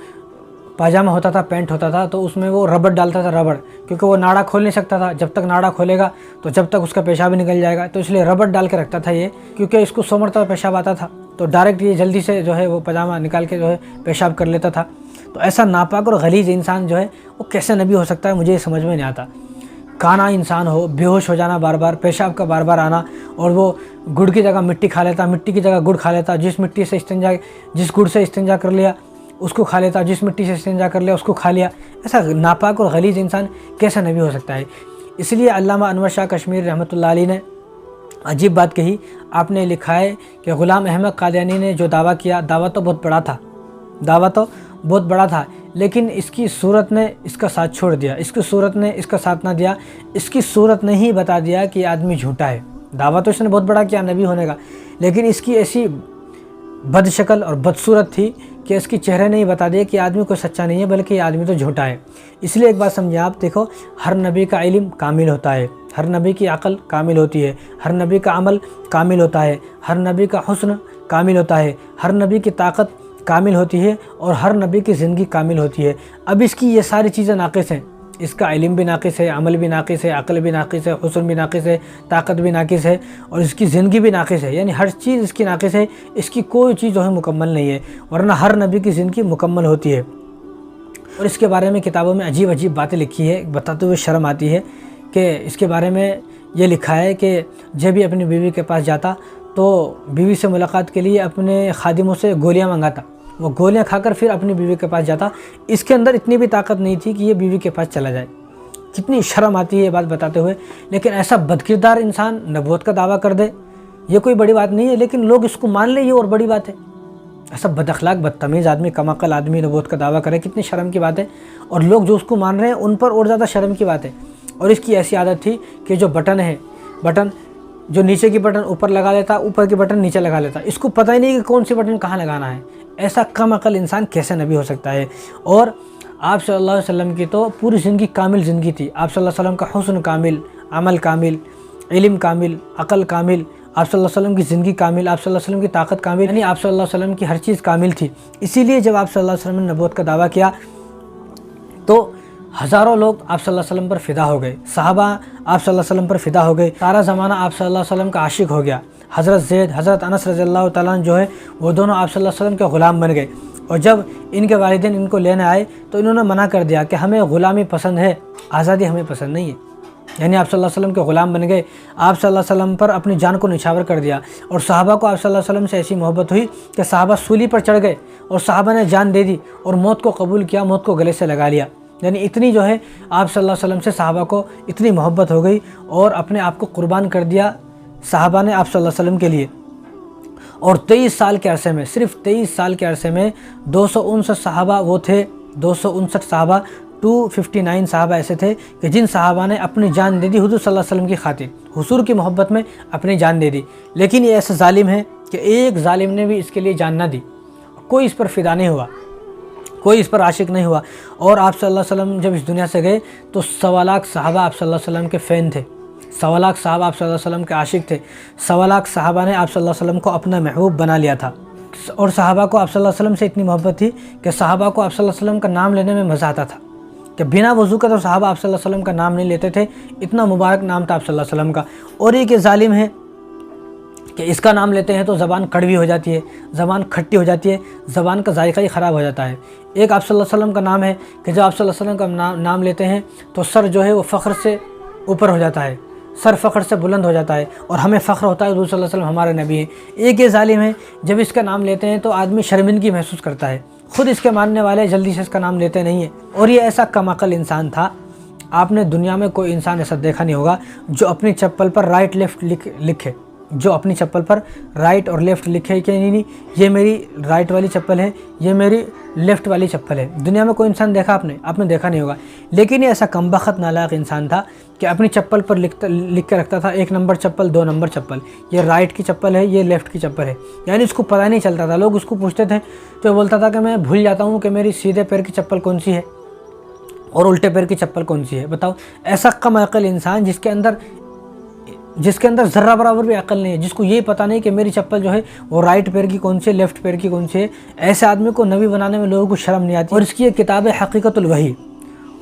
پاجامہ ہوتا تھا، پینٹ ہوتا تھا، تو اس میں وہ ربڑ ڈالتا تھا، ربڑ، کیونکہ وہ ناڑا کھول نہیں سکتا تھا، جب تک ناڑا کھولے گا تو جب تک اس کا پیشاب ہی نکل جائے گا، تو اس لیے ربڑ ڈال کے رکھتا تھا یہ، کیونکہ اس کو 100 مرتبہ پیشاب آتا تھا تو ڈائریکٹ یہ جلدی سے جو ہے وہ پاجامہ نکال کے جو ہے پیشاب کر لیتا تھا۔ تو ایسا ناپاک اور غلیظ انسان جو ہے وہ کیسے نبی ہو سکتا ہے؟ مجھے یہ سمجھ میں نہیں آتا۔ کانا انسان ہو، بے ہوش ہو جانا بار بار، پیشاب کا بار بار آنا، اور وہ گڑ کی جگہ مٹی کھا لیتا، مٹی کی جگہ گڑ کھا لیتا، جس گڑ سے استنجا کر لیا اس کو کھا لیتا، جس مٹی سے استنجا کر لیا اس کو کھا لیا۔ ایسا ناپاک اور غلیظ انسان کیسا نبی ہو سکتا ہے؟ اس لیے علامہ انور شاہ کشمیری رحمۃ اللہ علیہ نے عجیب بات کہی۔ آپ نے لکھا ہے کہ غلام احمد قادیانی نے جو دعویٰ کیا، دعویٰ تو بہت بڑا تھا، لیکن اس کی صورت نے اس کا ساتھ چھوڑ دیا، اس کی صورت نے اس کا ساتھ نہ دیا، اس کی صورت نے ہی بتا دیا کہ یہ آدمی جھوٹا ہے۔ دعویٰ تو اس نے بہت بڑا کیا نبی ہونے کا، لیکن اس کی ایسی بد شکل اور بدصورت تھی کہ اس کی چہرے نے ہی بتا دیا کہ آدمی کوئی سچا نہیں ہے بلکہ یہ آدمی تو جھوٹا ہے۔ اس لیے ایک بات سمجھیں آپ، دیکھو ہر نبی کا علم کامل ہوتا ہے، ہر نبی کی عقل کامل ہوتی ہے، ہر نبی کا عمل کامل ہوتا ہے، ہر نبی کا حسن کامل ہوتا ہے، ہر نبی کی طاقت کامل ہوتی ہے، اور ہر نبی کی زندگی کامل ہوتی ہے۔ اب اس کی یہ ساری چیزیں ناقص ہیں، اس کا علم بھی ناقص ہے، عمل بھی ناقص ہے، عقل بھی ناقص ہے، حسن بھی ناقص ہے، طاقت بھی ناقص ہے، اور اس کی زندگی بھی ناقص ہے، یعنی ہر چیز اس کی ناقص ہے، اس کی کوئی چیز جو ہے مکمل نہیں ہے، ورنہ ہر نبی کی زندگی مکمل ہوتی ہے۔ اور اس کے بارے میں کتابوں میں عجیب عجیب باتیں لکھی ہے، بتاتے ہوئے شرم آتی ہے کہ اس کے بارے میں یہ لکھا ہے کہ جب بھی اپنی بیوی کے پاس جاتا تو بیوی سے ملاقات کے لیے اپنے خادموں سے گولیاں منگاتا، وہ گولیاں کھا کر پھر اپنی بیوی کے پاس جاتا۔ اس کے اندر اتنی بھی طاقت نہیں تھی کہ یہ بیوی کے پاس چلا جائے۔ کتنی شرم آتی ہے یہ بات بتاتے ہوئے، لیکن ایسا بدکردار انسان نبوت کا دعویٰ کر دے، یہ کوئی بڑی بات نہیں ہے، لیکن لوگ اس کو مان لیں، یہ اور بڑی بات ہے۔ ایسا بد اخلاق، بدتمیز آدمی، کم عقل آدمی نبوت کا دعویٰ کرے، کتنی شرم کی بات ہے، اور لوگ جو اس کو مان رہے ہیں ان پر اور زیادہ شرم کی بات ہے۔ اور اس کی ایسی عادت تھی کہ جو بٹن جو نیچے کی بٹن اوپر لگا لیتا، اوپر کی بٹن نیچے لگا لیتا، اس کو پتہ ہی نہیں کہ کون سی بٹن کہاں لگانا ہے۔ ایسا کم عقل انسان کیسے نبی ہو سکتا ہے؟ اور آپ صلی اللہ علیہ وسلم کی تو پوری زندگی کامل زندگی تھی، آپ صلی اللہ علیہ وسلم کا حسن کامل، عمل کامل، علم کامل، عقل کامل، آپ صلی اللہ علیہ وسلم کی زندگی کامل، آپ صلی اللہ علیہ وسلم کی طاقت کامل، یعنی آپ صلی اللہ علیہ وسلم کی ہر چیز کامل تھی۔ اسی لیے جب آپ صلی اللہ علیہ وسلم نے نبوت کا دعویٰ کیا تو ہزاروں لوگ آپ صلی اللہ علیہ وسلم پر فدا ہو گئے، صحابہ آپ صلی اللہ علیہ وسلم پر فدا ہو گئے، سارا زمانہ آپ صلی اللہ علیہ وسلم کا عاشق ہو گیا۔ حضرت زید، حضرت انس رضی اللہ تعالیٰ عنہ جو ہے وہ دونوں آپ صلی اللہ علیہ وسلم کے غلام بن گئے، اور جب ان کے والدین ان کو لینے آئے تو انہوں نے منع کر دیا کہ ہمیں غلامی پسند ہے، آزادی ہمیں پسند نہیں ہے۔ یعنی آپ صلی اللہ علیہ وسلم کے غلام بن گئے، آپ صلی اللہ علیہ وسلم پر اپنی جان کو نچھاور کر دیا، اور صحابہ کو آپ صلی اللہ علیہ وسلم سے ایسی محبت ہوئی کہ صحابہ سولی پر چڑھ گئے اور صحابہ نے جان دے دی اور موت کو قبول کیا، موت کو گلے سے لگا لیا۔ یعنی اتنی جو ہے آپ صلی اللہ علیہ وسلم سے صحابہ کو اتنی محبت ہو گئی اور اپنے آپ کو قربان کر دیا صحابہ نے آپ صلی اللہ علیہ وسلم کے لیے۔ اور 23 سال کے عرصے میں، صرف 23 سال کے عرصے میں 259 صحابہ وہ تھے، 259 صحابہ، 259 صحابہ ایسے تھے کہ جن صحابہ نے اپنی جان دے دی حضور صلی اللہ علیہ وسلم کی خاطر، حضور کی محبت میں اپنی جان دے دی۔ لیکن یہ ایسا ظالم ہے کہ ایک ظالم نے بھی اس کے لیے جان نہ دی، کوئی اس پر فدا نہیں ہوا، کوئی اس پر عاشق نہیں ہوا۔ اور آپ صلی اللہ علیہ وسلم جب اس دنیا سے گئے تو 1.25 لاکھ صحابہ آپ صلی اللہ علیہ وسلم کے فین تھے، 1.25 لاکھ صحابہ آپ صلی اللہ علیہ وسلم کے عاشق تھے، 1.25 لاکھ صحابہ نے آپ صلی اللہ علیہ وسلم کو اپنا محبوب بنا لیا تھا۔ اور صحابہ کو آپ صلی اللہ علیہ وسلم سے اتنی محبت تھی کہ صحابہ کو آپ صلی اللہ علیہ وسلم کا نام لینے میں مزہ آتا تھا، کہ بنا وضو کا تو صحابہ آپ صلی اللہ علیہ وسلم کا نام نہیں لیتے تھے، اتنا مبارک نام تھا آپ صلی اللہ علیہ وسلم کا۔ اور یہ کہ ظالم ہے کہ اس کا نام لیتے ہیں تو زبان کڑوی ہو جاتی ہے، زبان کھٹی ہو جاتی ہے، زبان کا ذائقہ ہی خراب ہو جاتا ہے۔ ایک آپ صلی اللہ علیہ وسلم کا نام ہے کہ جب آپ صلی اللہ علیہ وسلم کا نام لیتے ہیں تو سر جو ہے وہ فخر سے اوپر ہو جاتا ہے، سر فخر سے بلند ہو جاتا ہے، اور ہمیں فخر ہوتا ہے حضور صلی اللہ علیہ وسلم ہمارے نبی ہیں۔ ایک یہ ظالم ہے جب اس کا نام لیتے ہیں تو آدمی شرمندگی محسوس کرتا ہے، خود اس کے ماننے والے جلدی سے اس کا نام لیتے نہیں ہیں۔ اور یہ ایسا کم عقل انسان تھا، آپ نے دنیا میں کوئی انسان ایسا دیکھا نہیں ہوگا جو اپنی چپل پر رائٹ لیفٹ لکھے، جو اپنی چپل پر رائٹ اور لیفٹ لکھے کہ نہیں یہ میری رائٹ والی چپل ہے، یہ میری لیفٹ والی چپل ہے۔ دنیا میں کوئی انسان دیکھا آپ نے دیکھا نہیں ہوگا۔ لیکن یہ ایسا کم بخت نالائق انسان تھا کہ اپنی چپل پر لکھ کے رکھتا تھا 1 نمبر چپل، 2 نمبر چپل، یہ رائٹ کی چپل ہے، یہ لیفٹ کی چپل ہے۔ یعنی اس کو پتہ نہیں چلتا تھا، لوگ اس کو پوچھتے تھے تو وہ بولتا تھا کہ میں بھول جاتا ہوں کہ میری سیدھے پیر کی چپل کون سی ہے اور الٹے پیر کی چپل کون سی ہے۔ بتاؤ، ایسا کم عقل انسان جس کے اندر ذرہ برابر بھی عقل نہیں ہے، جس کو یہ پتہ نہیں کہ میری چپل جو ہے وہ رائٹ پیر کی کون سی ہے، لیفٹ پیر کی کون سی ہے، ایسے آدمی کو نبی بنانے میں لوگوں کو شرم نہیں آتی۔ اور اس کی ایک کتاب ہے حقیقت الوحی،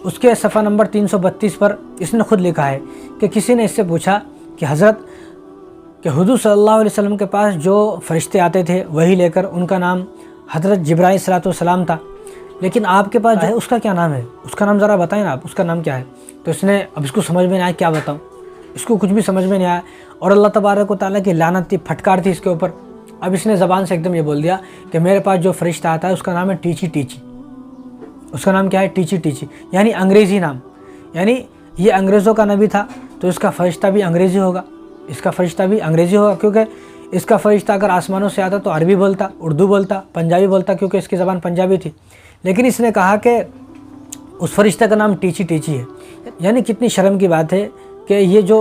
اس کے صفحہ نمبر 332 پر اس نے خود لکھا ہے کہ کسی نے اس سے پوچھا کہ حضور صلی اللہ علیہ وسلم کے پاس جو فرشتے آتے تھے وہی لے کر، ان کا نام حضرت جبرائیل صلاۃ والسلام تھا، لیکن آپ کے پاس جو ہے اس کا کیا نام ہے، اس کا نام ذرا بتائیں نا آپ، اس کا نام کیا ہے؟ تو اس نے اب اس کو سمجھ میں نہیں آیا، کیا بتاؤں، اس کو کچھ بھی سمجھ میں نہیں آیا، اور اللہ تبارک و تعالیٰ کی لعنت تھی، پھٹکار تھی اس کے اوپر۔ اب اس نے زبان سے ایک دم یہ بول دیا کہ میرے پاس جو فرشتہ آتا ہے اس کا نام ہے ٹیچی ٹیچی، اس کا نام کیا ہے؟ ٹیچی ٹیچی، یعنی انگریزی نام، یعنی یہ انگریزوں کا نبی تھا تو اس کا فرشتہ بھی انگریزی ہوگا، اس کا فرشتہ بھی انگریزی ہوگا، کیونکہ اس کا فرشتہ اگر آسمانوں سے آتا تو عربی بولتا، اردو بولتا، پنجابی بولتا، کیونکہ اس کی زبان پنجابی تھی۔ لیکن اس نے کہا کہ اس فرشتہ کا نام ٹیچی ٹیچی ہے۔ یعنی کتنی شرم کی بات ہے کہ یہ جو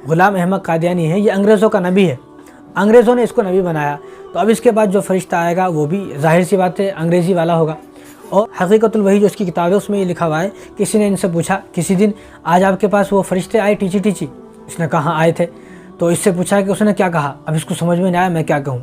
غلام احمد قادیانی ہے یہ انگریزوں کا نبی ہے، انگریزوں نے اس کو نبی بنایا، تو اب اس کے بعد جو فرشتہ آئے گا وہ بھی ظاہر سی بات ہے انگریزی والا ہوگا۔ اور حقیقت الوحی جو اس کی کتاب ہے اس میں یہ لکھا ہوا ہے، کسی نے ان سے پوچھا کسی دن آج آپ کے پاس وہ فرشتے آئے ٹیچی ٹیچی؟ اس نے کہا آئے تھے، تو اس سے پوچھا کہ اس نے کیا کہا؟ اب اس کو سمجھ میں نہیں آیا میں کیا کہوں،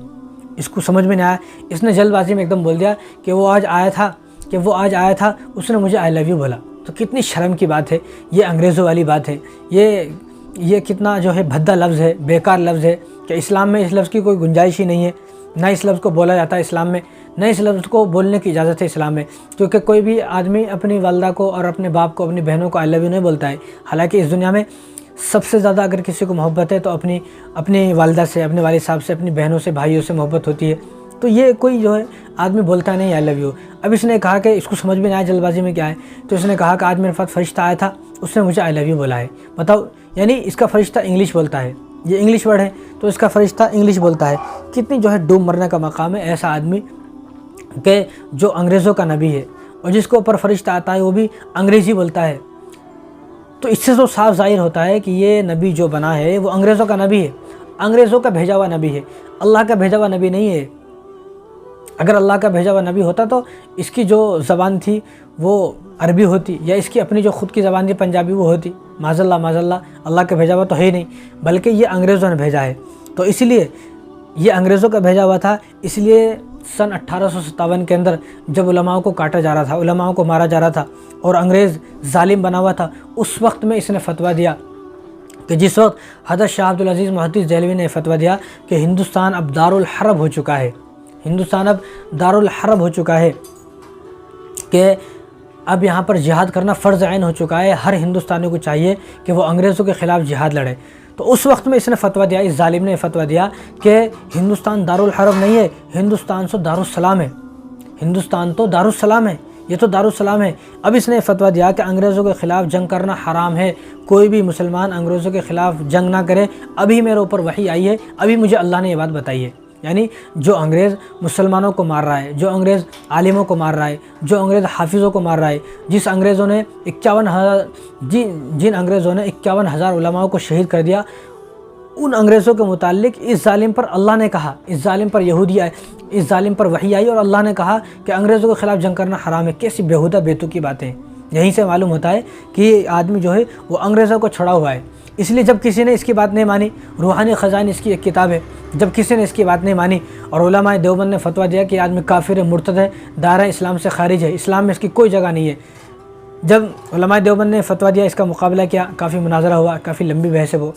اس کو سمجھ میں نہیں آیا، اس نے جلد بازی میں ایک دم بول دیا کہ وہ آج آیا تھا اس نے مجھے آئی لو یو بولا۔ تو کتنی شرم کی بات ہے، یہ انگریزوں والی بات ہے، یہ کتنا جو ہے بھدا لفظ ہے، بیکار لفظ ہے کہ اسلام میں اس لفظ کی کوئی گنجائش ہی نہیں ہے، نہ اس لفظ کو بولا جاتا ہے اسلام میں، نہ اس لفظ کو بولنے کی اجازت ہے اسلام میں، کیونکہ کوئی بھی آدمی اپنی والدہ کو اور اپنے باپ کو، اپنی بہنوں کو آئی لو یو نہیں بولتا ہے۔ حالانکہ اس دنیا میں سب سے زیادہ اگر کسی کو محبت ہے تو اپنی والدہ سے، اپنے والد صاحب سے، اپنی بہنوں سے، بھائیوں سے محبت ہوتی ہے، تو یہ کوئی جو ہے آدمی بولتا نہیں آئی لو یو۔ اب اس نے کہا کہ اس کو سمجھ میں نہیں آیا جلد بازی میں کیا ہے، تو اس نے کہا کہ آج میرے پاس فرشتہ آیا تھا اس نے مجھے آئی لو یو بولا ہے۔ بتاؤ، یعنی اس کا فرشتہ انگلش بولتا ہے، یہ انگلش ورڈ ہے تو اس کا فرشتہ انگلش بولتا ہے۔ کتنی جو ہے ڈوب مرنے کا مقام ہے ایسا آدمی کہ جو انگریزوں کا نبی ہے اور جس کے اوپر فرشتہ آتا ہے وہ بھی انگریزی بولتا ہے۔ تو اس سے تو صاف ظاہر ہوتا ہے کہ یہ نبی جو بنا ہے وہ انگریزوں کا نبی ہے، انگریزوں کا بھیجا ہوا نبی ہے، اللہ کا بھیجا ہوا نبی نہیں ہے۔ اگر اللہ کا بھیجا ہوا نبی ہوتا تو اس کی جو زبان تھی وہ عربی ہوتی، یا اس کی اپنی جو خود کی زبان تھی پنجابی وہ ہوتی۔ معاذ اللہ، معاذ اللہ، اللہ کا بھیجا ہوا تو ہے ہی نہیں، بلکہ یہ انگریزوں نے بھیجا ہے۔ تو اس لیے یہ انگریزوں کا بھیجا ہوا تھا، اس لیے سن 1857 کے اندر جب علماء کو کاٹا جا رہا تھا، علماء کو مارا جا رہا تھا اور انگریز ظالم بنا ہوا تھا، اس وقت میں اس نے فتویٰ دیا کہ جس وقت حضرت شاہ عبدالعزیز محدث دہلوی نے فتویٰ دیا کہ ہندوستان اب دارالحرب ہو چکا ہے، ہندوستان اب دارالحرب ہو چکا ہے، کہ اب یہاں پر جہاد کرنا فرض عین ہو چکا ہے، ہر ہندوستانی کو چاہیے کہ وہ انگریزوں کے خلاف جہاد لڑے۔ تو اس وقت میں اس نے فتویٰ دیا، اس ظالم نے فتویٰ دیا کہ ہندوستان دارالحرب نہیں ہے، ہندوستان تو دارالسلام ہے، ہندوستان تو دارالسلام ہے، یہ تو دارالسلام ہے۔ اب اس نے فتویٰ دیا کہ انگریزوں کے خلاف جنگ کرنا حرام ہے، کوئی بھی مسلمان انگریزوں کے خلاف جنگ نہ کرے، ابھی میرے اوپر وحی آئی ہے، ابھی مجھے اللہ نے یہ بات بتائی ہے۔ یعنی جو انگریز مسلمانوں کو مار رہا ہے، جو انگریز عالموں کو مار رہا ہے، جو انگریز حافظوں کو مار رہا ہے، جن انگریزوں نے 51,000 علماء کو شہید کر دیا، ان انگریزوں کے متعلق اس ظالم پر اللہ نے کہا، اس ظالم پر یہودی آئے، اس ظالم پر وحی آئی اور اللہ نے کہا کہ انگریزوں کے خلاف جنگ کرنا حرام ہے۔ کیسی بیہودہ بیتوکی باتیں۔ یہیں سے معلوم ہوتا ہے کہ یہ آدمی جو ہے وہ انگریزوں کو چھڑا ہوا ہے۔ اس لیے جب کسی نے اس کی بات نہیں مانی، روحانی خزائن اس کی ایک کتاب ہے، جب کسی نے اس کی بات نہیں مانی اور علماء دیوبند نے فتویٰ دیا کہ یہ آدمی کافر ہے، مرتد ہے، دائرہ اسلام سے خارج ہے، اسلام میں اس کی کوئی جگہ نہیں ہے، جب علماء دیوبند نے فتویٰ دیا، اس کا مقابلہ کیا، کافی مناظرہ ہوا، کافی لمبی بحث ہے وہ،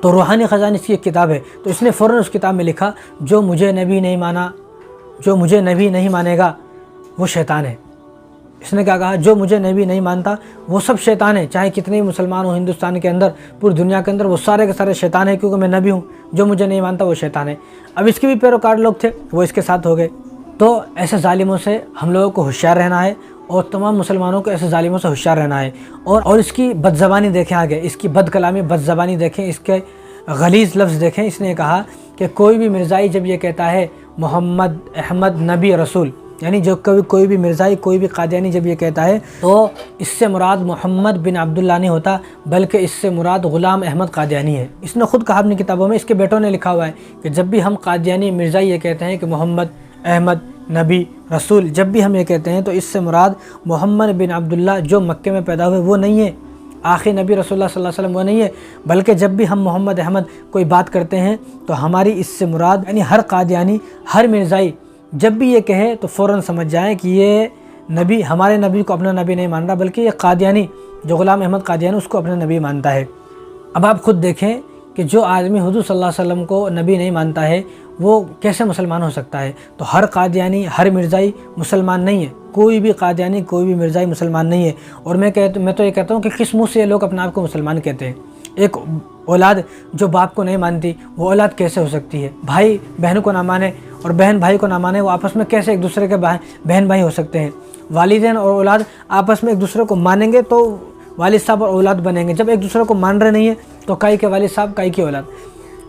تو روحانی خزائن اس کی ایک کتاب ہے، تو اس نے فوراً اس کتاب میں لکھا جو مجھے نبی نہیں مانا، جو مجھے نبی نہیں مانے گا وہ شیطان ہے۔ اس نے کیا کہا؟ جو مجھے نبی نہیں مانتا وہ سب شیطان ہے، چاہے کتنے ہی مسلمان ہوں ہندوستان کے اندر، پوری دنیا کے اندر، وہ سارے کے سارے شیطان ہیں، کیونکہ میں نبی ہوں، جو مجھے نہیں مانتا وہ شیطان ہے۔ اب اس کے بھی پیروکار لوگ تھے، وہ اس کے ساتھ ہو گئے۔ تو ایسے ظالموں سے ہم لوگوں کو ہوشیار رہنا ہے، اور تمام مسلمانوں کو ایسے ظالموں سے ہوشیار رہنا ہے، اور اس کی بد زبانی دیکھیں، آگے اس کی بد کلامی، بد زبانی دیکھیں، اس کے غلیظ لفظ دیکھیں۔ اس نے کہا کہ کوئی بھی مرزائی جب یہ کہتا ہے محمد احمد نبی رسول، یعنی جو کوئی بھی مرزائی، کوئی بھی قادیانی جب یہ کہتا ہے تو اس سے مراد محمد بن عبداللہ نہیں ہوتا، بلکہ اس سے مراد غلام احمد قادیانی ہے۔ اس نے خود کہا اپنی کتابوں میں، اس کے بیٹوں نے لکھا ہوا ہے کہ جب بھی ہم قادیانی مرزائی یہ کہتے ہیں کہ محمد احمد نبی رسول، جب بھی ہم یہ کہتے ہیں تو اس سے مراد محمد بن عبداللہ جو مکے میں پیدا ہوئے وہ نہیں ہے، آخری نبی رسول اللہ صلی اللہ علیہ وسلم وہ نہیں ہے، بلکہ جب بھی ہم محمد احمد کوئی بات کرتے ہیں تو ہماری اس سے مراد، یعنی ہر قادیانی، ہر مرزائی جب بھی یہ کہے تو فوراً سمجھ جائیں کہ یہ نبی، ہمارے نبی کو اپنا نبی نہیں مان رہا، بلکہ یہ قادیانی جو غلام احمد قادیانی اس کو اپنا نبی مانتا ہے۔ اب آپ خود دیکھیں کہ جو آدمی حضور صلی اللہ علیہ وسلم کو نبی نہیں مانتا ہے وہ کیسے مسلمان ہو سکتا ہے؟ تو ہر قادیانی، ہر مرزائی مسلمان نہیں ہے، کوئی بھی قادیانی، کوئی بھی مرزائی مسلمان نہیں ہے۔ اور میں تو یہ کہتا ہوں کہ کس منہ سے یہ لوگ اپنے آپ کو مسلمان کہتے ہیں؟ ایک اولاد جو باپ کو نہیں مانتی وہ اولاد کیسے ہو سکتی ہے؟ بھائی بہن کو نہ مانے اور بہن بھائی کو نہ مانے، وہ آپس میں کیسے ایک دوسرے کے بہن بھائی ہو سکتے ہیں؟ والدین اور اولاد آپس میں ایک دوسرے کو مانیں گے تو والد صاحب اور اولاد بنیں گے، جب ایک دوسرے کو مان رہے نہیں ہیں تو کائی کے والد صاحب کائی کی اولاد۔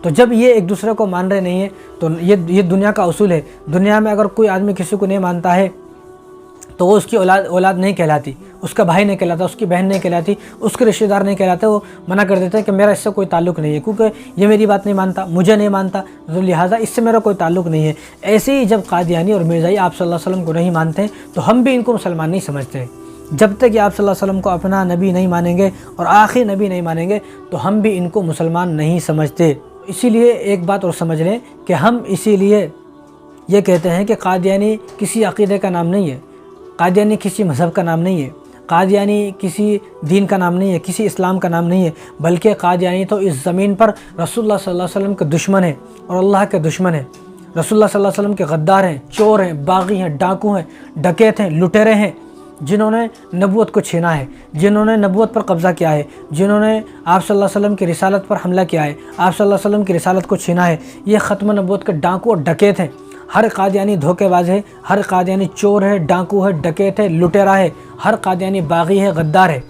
تو جب یہ ایک دوسرے کو مان رہے نہیں ہیں تو یہ دنیا کا اصول ہے، دنیا میں اگر کوئی آدمی کسی کو نہیں مانتا ہے تو وہ اس کی اولاد نہیں کہلاتی، اس کا بھائی نہیں کہلاتا، اس کی بہن نہیں کہلاتی، اس کے رشتہ دار نہیں کہلاتے، وہ منع کر دیتے ہیں کہ میرا اس سے کوئی تعلق نہیں ہے، کیونکہ یہ میری بات نہیں مانتا، مجھے نہیں مانتا، تو لہٰذا اس سے میرا کوئی تعلق نہیں ہے۔ ایسے ہی جب قادیانی اور مرزائی آپ صلی اللہ علیہ وسلم کو نہیں مانتے تو ہم بھی ان کو مسلمان نہیں سمجھتے۔ جب تک کہ آپ صلی اللہ علیہ وسلم کو اپنا نبی نہیں مانیں گے اور آخری نبی نہیں مانیں گے تو ہم بھی ان کو مسلمان نہیں سمجھتے۔ اسی لیے ایک بات اور سمجھ لیں کہ ہم اسی لیے یہ کہتے ہیں کہ قادیانی کسی عقیدے کا نام نہیں ہے، قادیانی کسی مذہب کا نام نہیں ہے، قادیانی کسی دین کا نام نہیں ہے، کسی اسلام کا نام نہیں ہے، بلکہ قادیانی تو اس زمین پر رسول اللہ صلی اللہ علیہ وسلم کے دشمن ہیں اور اللہ کے دشمن ہیں، رسول اللہ صلی اللہ علیہ وسلم کے غدار ہیں، چور ہیں، باغی ہیں، ڈاکو ہیں، ڈکیت ہیں، لٹیرے ہیں، جنہوں نے نبوت کو چھینا ہے، جنہوں نے نبوت پر قبضہ کیا ہے، جنہوں نے آپ صلی اللہ علیہ وسلم کی رسالت پر حملہ کیا ہے، آپ صلی اللہ علیہ وسلم کی رسالت کو چھینا ہے، یہ ختم نبوت کے ڈاکو اور ڈکیت ہیں۔ ہر قادیانی دھوکے باز ہے، ہر قادیانی چور ہے، ڈاکو ہے، ڈکیت ہے، لٹیرا ہے، ہر قادیانی باغی ہے، غدار ہے۔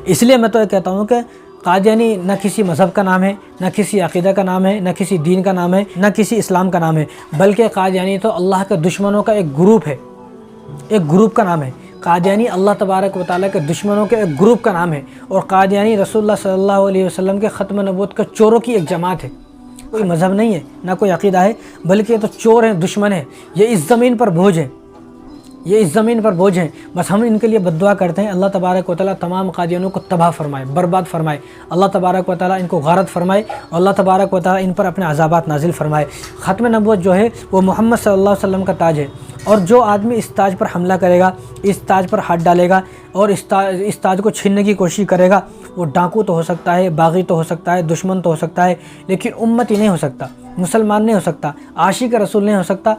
اس لیے میں تو یہ کہتا ہوں کہ قادیانی نہ کسی مذہب کا نام ہے، نہ کسی عقیدہ کا نام ہے، نہ کسی دین کا نام ہے، نہ کسی اسلام کا نام ہے، بلکہ قادیانی تو اللہ کے دشمنوں کا ایک گروپ ہے، ایک گروپ کا نام ہے۔ قادیانی اللہ تبارک و تعالیٰ کے دشمنوں کے ایک گروپ کا نام ہے، اور قادیانی رسول اللہ صلی اللہ علیہ وسلم کے ختم نبوت کے چوروں کی ایک جماعت ہے۔ کوئی مذہب نہیں ہے، نہ کوئی عقیدہ ہے، بلکہ یہ تو چور ہیں، دشمن ہیں، یہ اس زمین پر بوجھ ہے، یہ اس زمین پر بوجھ ہیں، بس ہم ان کے لیے بد دعا کرتے ہیں اللہ تبارک و تعالیٰ تمام قادیانوں کو تباہ فرمائے، برباد فرمائے، اللہ تبارک و تعالیٰ ان کو غارت فرمائے اور اللہ تبارک و تعالیٰ ان پر اپنے عذابات نازل فرمائے۔ ختم نبوت جو ہے وہ محمد صلی اللہ علیہ وسلم کا تاج ہے، اور جو آدمی اس تاج پر حملہ کرے گا، اس تاج پر ہاتھ ڈالے گا اور اس تاج کو چھیننے کی کوشش کرے گا، وہ ڈاکو تو ہو سکتا ہے، باغی تو ہو سکتا ہے، دشمن تو ہو سکتا ہے، لیکن امتی نہیں ہو سکتا، مسلمان نہیں ہو سکتا، عاشق رسول نہیں ہو سکتا،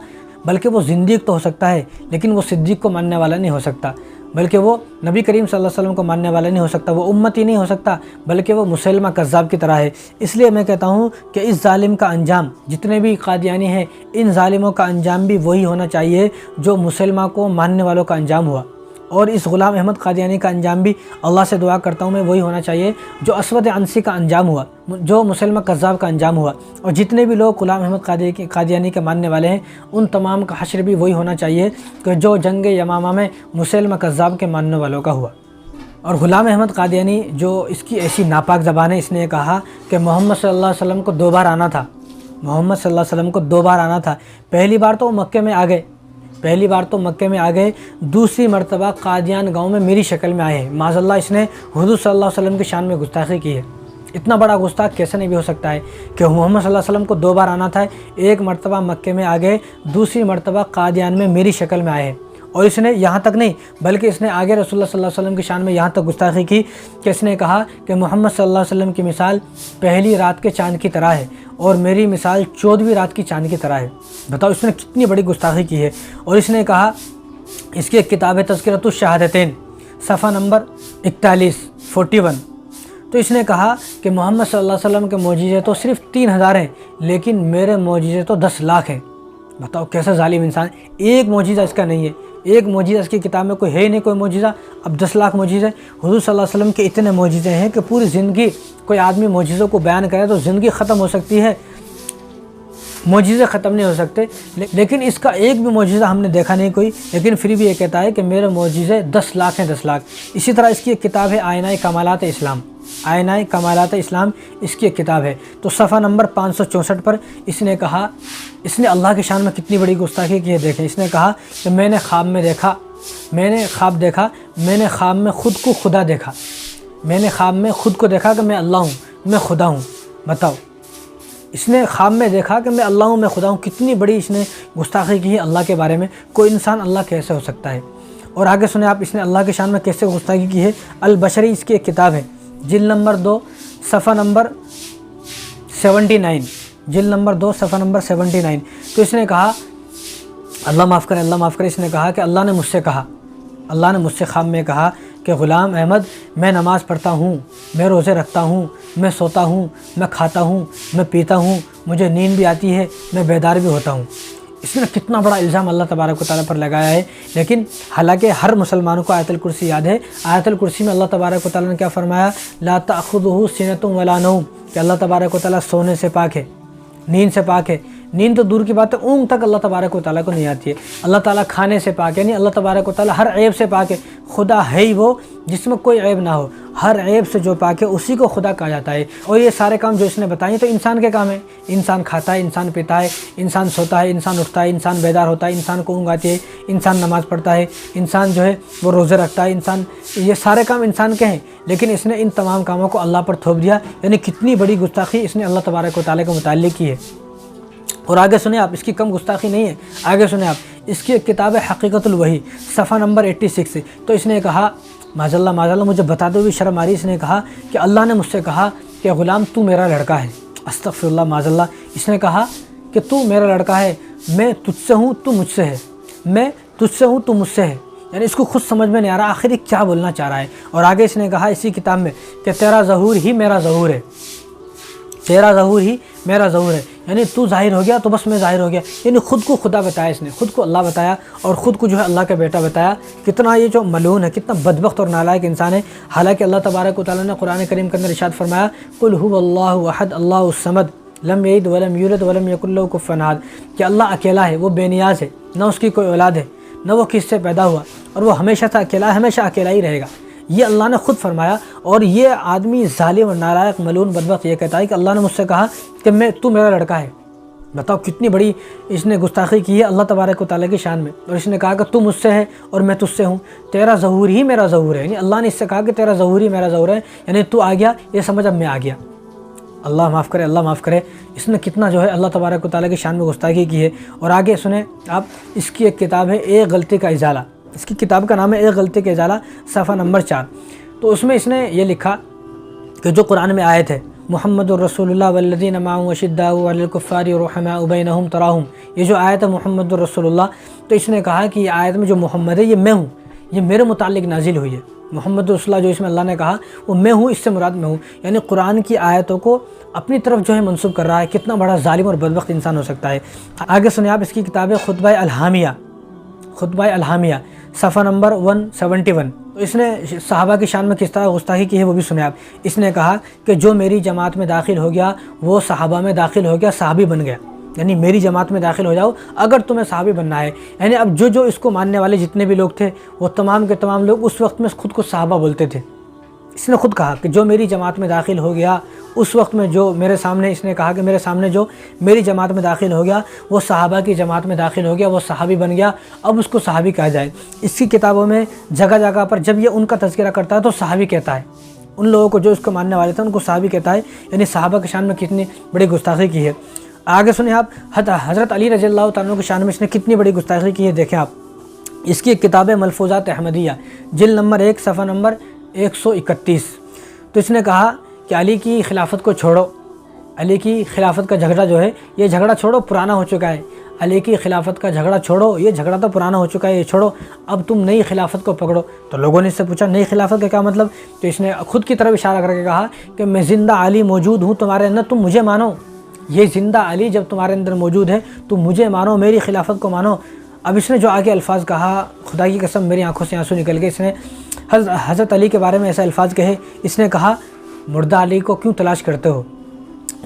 بلکہ وہ زندیق تو ہو سکتا ہے لیکن وہ صدیق کو ماننے والا نہیں ہو سکتا، بلکہ وہ نبی کریم صلی اللہ علیہ وسلم کو ماننے والا نہیں ہو سکتا، وہ امتی نہیں ہو سکتا، بلکہ وہ مسلمہ کذاب کی طرح ہے۔ اس لیے میں کہتا ہوں کہ اس ظالم کا انجام، جتنے بھی قادیانی ہیں ان ظالموں کا انجام بھی وہی ہونا چاہیے جو مسلمہ کو ماننے والوں کا انجام ہوا، اور اس غلام احمد قادیانی کا انجام بھی اللہ سے دعا کرتا ہوں میں وہی ہونا چاہیے جو اسود عنسی کا انجام ہوا، جو مسلمہ کذاب کا انجام ہوا، اور جتنے بھی لوگ غلام احمد قادیانی کے ماننے والے ہیں ان تمام کا حشر بھی وہی ہونا چاہیے کہ جو جنگ یمامہ میں مسلمہ کذاب کے ماننے والوں کا ہوا۔ اور غلام احمد قادیانی جو اس کی ایسی ناپاک زبان ہے، اس نے کہا کہ محمد صلی اللہ علیہ وسلم کو 2 بار آنا تھا، محمد صلی اللہ علیہ وسلم کو 2 بار آنا تھا، پہلی بار تو مکے میں آ گئے، دوسری مرتبہ قادیان گاؤں میں میری شکل میں آئے ہیں۔ معاذ اللہ اس نے حضور صلی اللہ علیہ وسلم کی شان میں گستاخی کی ہے۔ اتنا بڑا گستاخ کیسے نہیں بھی ہو سکتا ہے کہ محمد صلی اللہ علیہ وسلم کو 2 بار آنا تھا، ایک مرتبہ مکے میں آ گئے، دوسری مرتبہ قادیان میں میری شکل میں آئے ہیں۔ اور اس نے یہاں تک نہیں بلکہ اس نے آگے رسول اللہ صلی اللہ علیہ وسلم کی شان میں یہاں تک گستاخی کی کہ اس نے کہا کہ محمد صلی اللہ علیہ وسلم کی مثال پہلی رات کے چاند کی طرح ہے اور میری مثال 14ویں رات کی چاند کی طرح ہے۔ بتاؤ اس نے کتنی بڑی گستاخی کی ہے۔ اور اس نے کہا، اس کی ایک کتاب ہے تذکرۃ الشہادتین، صفحہ نمبر 41 تو اس نے کہا کہ محمد صلی اللہ علیہ وسلم کے معجزے تو صرف 3000 ہیں لیکن میرے معجزے تو 10 لاکھ ہیں۔ بتاؤ کیسا ظالم انسان، ایک معجزہ اس کا نہیں ہے، ایک معجزہ اس کی کتاب میں کوئی ہے ہی نہیں، کوئی معجزہ، اب 10 لاکھ معجزے۔ حضور صلی اللہ علیہ وسلم کے اتنے معجزے ہیں کہ پوری زندگی کوئی آدمی معجزوں کو بیان کرے تو زندگی ختم ہو سکتی ہے، معجزے ختم نہیں ہو سکتے، لیکن اس کا ایک بھی معجزہ ہم نے دیکھا نہیں کوئی، لیکن پھر بھی یہ کہتا ہے کہ میرے معجزے 10 لاکھ ہیں، 10 لاکھ۔ اسی طرح اس کی ایک کتاب ہے آئینہ کمالات اسلام، آئینہ کمالات اسلام اس کی ایک کتاب ہے، تو صفحہ نمبر 564 پر اس نے کہا، اس نے اللہ کی شان میں کتنی بڑی گستاخی کی ہے دیکھیں۔ اس نے کہا کہ میں نے خواب دیکھا، میں نے خواب میں خود کو خدا دیکھا، میں نے خواب میں خود کو دیکھا کہ میں اللہ ہوں، میں خدا ہوں۔ بتاؤ اس نے خواب میں دیکھا کہ میں اللہ ہوں، میں خدا ہوں، کتنی بڑی اس نے گستاخی کی ہے اللہ کے بارے میں۔ کوئی انسان اللہ کیسے ہو سکتا ہے؟ اور آگے سنیں آپ، اس نے اللہ کی شان میں کیسے گستاخی کی ہے۔ البشری اس کی ایک کتاب ہے، جلد نمبر 2 صفحہ نمبر 79، جلد نمبر 2 صفحہ نمبر 79 تو اس نے کہا، اللہ معاف کرے، اس نے کہا کہ اللہ نے مجھ سے خواب میں کہا کہ غلام احمد میں نماز پڑھتا ہوں، میں روزے رکھتا ہوں، میں سوتا ہوں، میں کھاتا ہوں، میں پیتا ہوں، مجھے نیند بھی آتی ہے، میں بیدار بھی ہوتا ہوں۔ اس نے کتنا بڑا الزام اللہ تبارک و تعالیٰ پر لگایا ہے، لیکن حالانکہ ہر مسلمانوں کو آیت الکرسی یاد ہے۔ آیت الکرسی میں اللہ تبارک و تعالیٰ نے کیا فرمایا؟ لا تأخذہ سنۃ ولا نوم، کہ اللہ تبارک و تعالیٰ سونے سے پاک ہے، نیند سے پاک ہے۔ نیند تو دور کی بات ہے، اونگ تک اللہ تبارک و تعالیٰ کو نہیں آتی ہے۔ اللہ تعالیٰ کھانے سے پاک ہے، یعنی اللہ تبارک و تعالیٰ ہر عیب سے پاک ہے۔ خدا ہے ہی وہ جس میں کوئی عیب نہ ہو، ہر عیب سے جو پاک ہے اسی کو خدا کہا جاتا ہے۔ اور یہ سارے کام جو اس نے بتائے تو انسان کے کام ہیں، انسان کھاتا ہے، انسان پیتا ہے، انسان سوتا ہے، انسان اٹھتا ہے، انسان بیدار ہوتا ہے، انسان کو اونگ آتی ہے، انسان نماز پڑھتا ہے، انسان جو ہے وہ روزے رکھتا ہے، انسان، یہ سارے کام انسان کے ہیں، لیکن اس نے ان تمام کاموں کو اللہ پر تھوپ دیا، یعنی کتنی بڑی گستاخی اس نے اللہ تبارک و تعالیٰ کے متعلق کی ہے۔ اور آگے سنیں آپ، اس کی کم گستاخی نہیں ہے، آگے سنیں آپ، اس کی ایک کتاب ہے حقیقت الوحی، صفحہ نمبر 86 تو اس نے کہا، معاذ اللہ مجھے بتاتے ہوئے شرم آ رہی، اس نے کہا کہ اللہ نے مجھ سے کہا کہ غلام تو میرا لڑکا ہے۔ استغفر اللہ، معاذ اللہ، اس نے کہا کہ تو میرا لڑکا ہے، میں تجھ سے ہوں تو مجھ سے ہے، میں تجھ سے ہوں تو مجھ سے ہے، یعنی اس کو خود سمجھ میں نہیں آ رہا آخر یہ کیا بولنا چاہ رہا ہے۔ اور آگے اس نے کہا اسی کتاب میں کہ تیرا ظہور ہی میرا ظہور ہے، تیرا ظہور ہی میرا ظہور ہے، یعنی تو ظاہر ہو گیا تو بس میں ظاہر ہو گیا، یعنی خود کو خدا بتایا، اس نے خود کو اللہ بتایا اور خود کو جو ہے اللہ کا بیٹا بتایا۔ کتنا یہ جو ملعون ہے، کتنا بدبخت اور نالائق انسان ہے۔ حالانکہ اللہ تبارک و تعالیٰ نے قرآن کریم کے اندر ارشاد فرمایا، قل هو اللہ احد اللہ الصمد لم یلد ولم یولد ولم یکن له کفوا احد، کہ اللہ اکیلا ہے، وہ بے نیاز ہے، نہ اس کی کوئی اولاد ہے، نہ وہ کس سے پیدا ہوا، اور وہ ہمیشہ سے اکیلا ہے، ہمیشہ اکیلا ہی رہے گا۔ یہ اللہ نے خود فرمایا، اور یہ آدمی ظالم اور نالائق ملعون بدبخت یہ کہتا ہے کہ اللہ نے مجھ سے کہا کہ تو میرا لڑکا ہے، بتاؤ کتنی بڑی اس نے گستاخی کی ہے اللہ تبارک و تعالیٰ کی شان میں. اور اس نے کہا کہ تو مجھ سے ہے اور میں تجھ سے ہوں, تیرا ظہور ہی میرا ظہور ہے. یعنی اللہ نے اس سے کہا کہ تیرا ظہور ہی میرا ظہور ہے, یعنی تو آ گیا یہ سمجھ اب میں آ گیا. اللہ معاف کرے, اللہ معاف کرے. اس نے کتنا جو ہے اللہ تبارک و تعالیٰ کی شان میں گستاخی کی ہے. اور آگے سنیں آپ, اس کی ایک کتاب ہے ایک غلطی کا ازالہ. اس کی کتاب کا نام ہے ایک غلطی کا ازالہ, صفحہ نمبر 4. تو اس میں اس نے یہ لکھا کہ جو قرآن میں آیت ہے محمد الرسول اللہ والذین معه اشداء علی الکفار رحماء بینہم تراہم, یہ جو آیت ہے محمد الرسول اللہ, تو اس نے کہا کہ یہ آیت میں جو محمد ہے یہ میں ہوں, یہ میرے متعلق نازل ہوئی ہے. محمد رسول اللہ جو اس میں اللہ نے کہا وہ میں ہوں, اس سے مراد میں ہوں. یعنی قرآن کی آیتوں کو اپنی طرف جو ہے منسوب کر رہا ہے. کتنا بڑا ظالم اور بدبخت انسان ہو سکتا ہے. آگے سنیں آپ, اس کی کتاب ہے خطبہ الحامیہ, خطبہ الحامیہ صفحہ نمبر 171. تو اس نے صحابہ کی شان میں کس طرح گستاخی کی ہے وہ بھی سنیں آپ. اس نے کہا کہ جو میری جماعت میں داخل ہو گیا وہ صحابہ میں داخل ہو گیا, صحابی بن گیا. یعنی میری جماعت میں داخل ہو جاؤ اگر تمہیں صحابی بننا ہے. یعنی اب جو اس کو ماننے والے جتنے بھی لوگ تھے وہ تمام کے تمام لوگ اس وقت میں خود کو صحابہ بولتے تھے. اس نے خود کہا کہ جو میری جماعت میں داخل ہو گیا اس وقت میں جو میرے سامنے, اس نے کہا کہ میرے سامنے جو میری جماعت میں داخل ہو گیا وہ صحابہ کی جماعت میں داخل ہو گیا, وہ صحابی بن گیا. اب اس کو صحابی کہا جائے. اس کی کتابوں میں جگہ جگہ پر جب یہ ان کا تذکرہ کرتا ہے تو صحابی کہتا ہے. ان لوگوں کو جو اس کو ماننے والے تھے ان کو صحابی کہتا ہے. یعنی صحابہ کی شان میں کتنی بڑی گستاخی کی ہے. آگے سنیں آپ, حضرت علی رضی اللہ تعالیٰ کی شان میں اس نے کتنی بڑی گستاخی کی ہے. دیکھیں آپ, اس کی ایک کتاب ہے ملفوظات احمدیہ, جلد نمبر 1 صفحہ نمبر 131. تو اس نے کہا کہ علی کی خلافت کو چھوڑو, علی کی خلافت کا جھگڑا جو ہے یہ جھگڑا چھوڑو, پرانا ہو چکا ہے. علی کی خلافت کا جھگڑا چھوڑو, یہ جھگڑا تو پرانا ہو چکا ہے, یہ چھوڑو, اب تم نئی خلافت کو پکڑو. تو لوگوں نے اس سے پوچھا نئی خلافت کا کیا مطلب؟ تو اس نے خود کی طرف اشارہ کر کے کہا کہ میں زندہ علی موجود ہوں تمہارے اندر, تم مجھے مانو. یہ زندہ علی جب تمہارے اندر موجود ہے تم مجھے مانو, میری خلافت کو مانو. اب اس نے جو آگے الفاظ کہا, خدا کی قسم میری آنکھوں سے آنسو نکل گئے. اس نے حضرت علی کے بارے میں ایسا الفاظ کہے. اس نے کہا مردہ علی کو کیوں تلاش کرتے ہو؟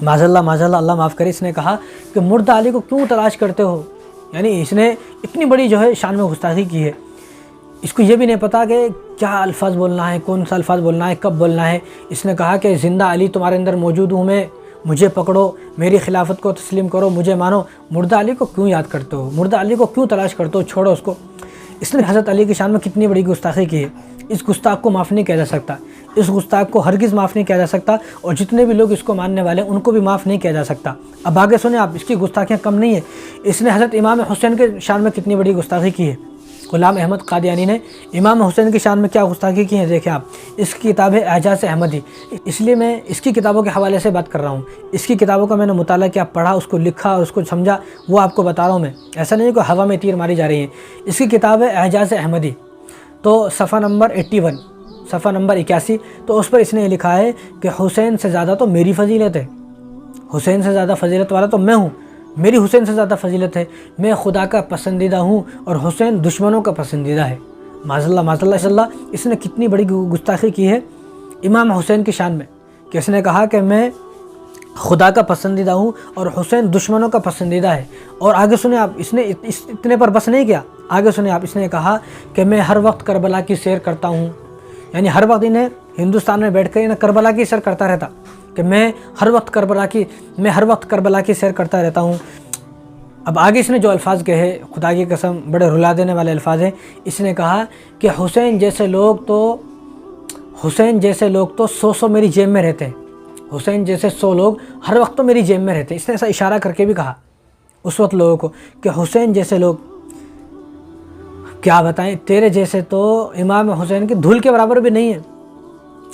معاذ اللہ, اللہ معاف کرے. اس نے کہا کہ مردہ علی کو کیوں تلاش کرتے ہو. یعنی اس نے اتنی بڑی جو ہے شان میں گستاخی کی ہے. اس کو یہ بھی نہیں پتا کہ کیا الفاظ بولنا ہے, کون سا الفاظ بولنا ہے, کب بولنا ہے. اس نے کہا کہ زندہ علی تمہارے اندر موجود ہوں میں, مجھے پکڑو, میری خلافت کو تسلیم کرو, مجھے مانو. مردہ علی کو کیوں یاد کرتے ہو, مردہ علی کو کیوں تلاش کرتے ہو, چھوڑو اس کو. اس نے حضرت علی کی شان میں کتنی بڑی گستاخی کی ہے. اس گستاخ کو معاف نہیں کیا جا سکتا, اس گستاخ کو ہرگز معاف نہیں کیا جا سکتا, اور جتنے بھی لوگ اس کو ماننے والے ہیں ان کو بھی معاف نہیں کیا جا سکتا. اب آگے سنیں آپ, اس کی گستاخیاں کم نہیں ہیں. اس نے حضرت امام حسین کے شان میں کتنی بڑی گستاخی کی ہے. غلام احمد قادیانی نے امام حسین کی شان میں کیا گستاخی کی ہے دیکھیں آپ. اس کی کتاب ہے اعجاز احمدی, اس لیے میں اس کی کتابوں کے حوالے سے بات کر رہا ہوں. اس کی کتابوں کا میں نے مطالعہ کیا, پڑھا, اس کو لکھا اور اس کو سمجھا, وہ آپ کو بتا رہا ہوں میں. ایسا نہیں کہ ہوا میں تیر ماری جا رہی ہیں. اس کی کتاب ہے اعجاز احمدی, تو صفحہ نمبر 81, صفحہ نمبر 81. تو اس پر اس نے یہ لکھا ہے کہ حسین سے زیادہ تو میری فضیلت ہے, حسین سے زیادہ فضیلت والا تو میں ہوں, میری حسین سے زیادہ فضیلت ہے. میں خدا کا پسندیدہ ہوں اور حسین دشمنوں کا پسندیدہ ہے. معاذ اللہ. اس نے کتنی بڑی گستاخی کی ہے امام حسین کی شان میں, کہ اس نے کہا کہ میں خدا کا پسندیدہ ہوں اور حسین دشمنوں کا پسندیدہ ہے. اور آگے سنیں آپ, اس نے اتنے پر بس نہیں کیا. آگے سنیں آپ, اس نے کہا کہ میں ہر وقت کربلا کی سیر کرتا ہوں. یعنی ہر وقت انہیں ہندوستان میں بیٹھ کر انہیں کربلا کی سیر کرتا رہتا, کہ میں ہر وقت کربلا کی سیر کرتا رہتا ہوں. اب آگے اس نے جو الفاظ کہے, خدا کی قسم بڑے رلا دینے والے الفاظ ہیں. اس نے کہا کہ حسین جیسے لوگ تو 100 میری جیب میں رہتے ہیں, حسین جیسے 100 لوگ ہر وقت تو میری جیب میں رہتے ہیں. اس نے ایسا اشارہ کر کے بھی کہا اس وقت لوگوں کو کہ حسین جیسے لوگ, کیا بتائیں, تیرے جیسے تو امام حسین کی دھول کے برابر بھی نہیں ہے,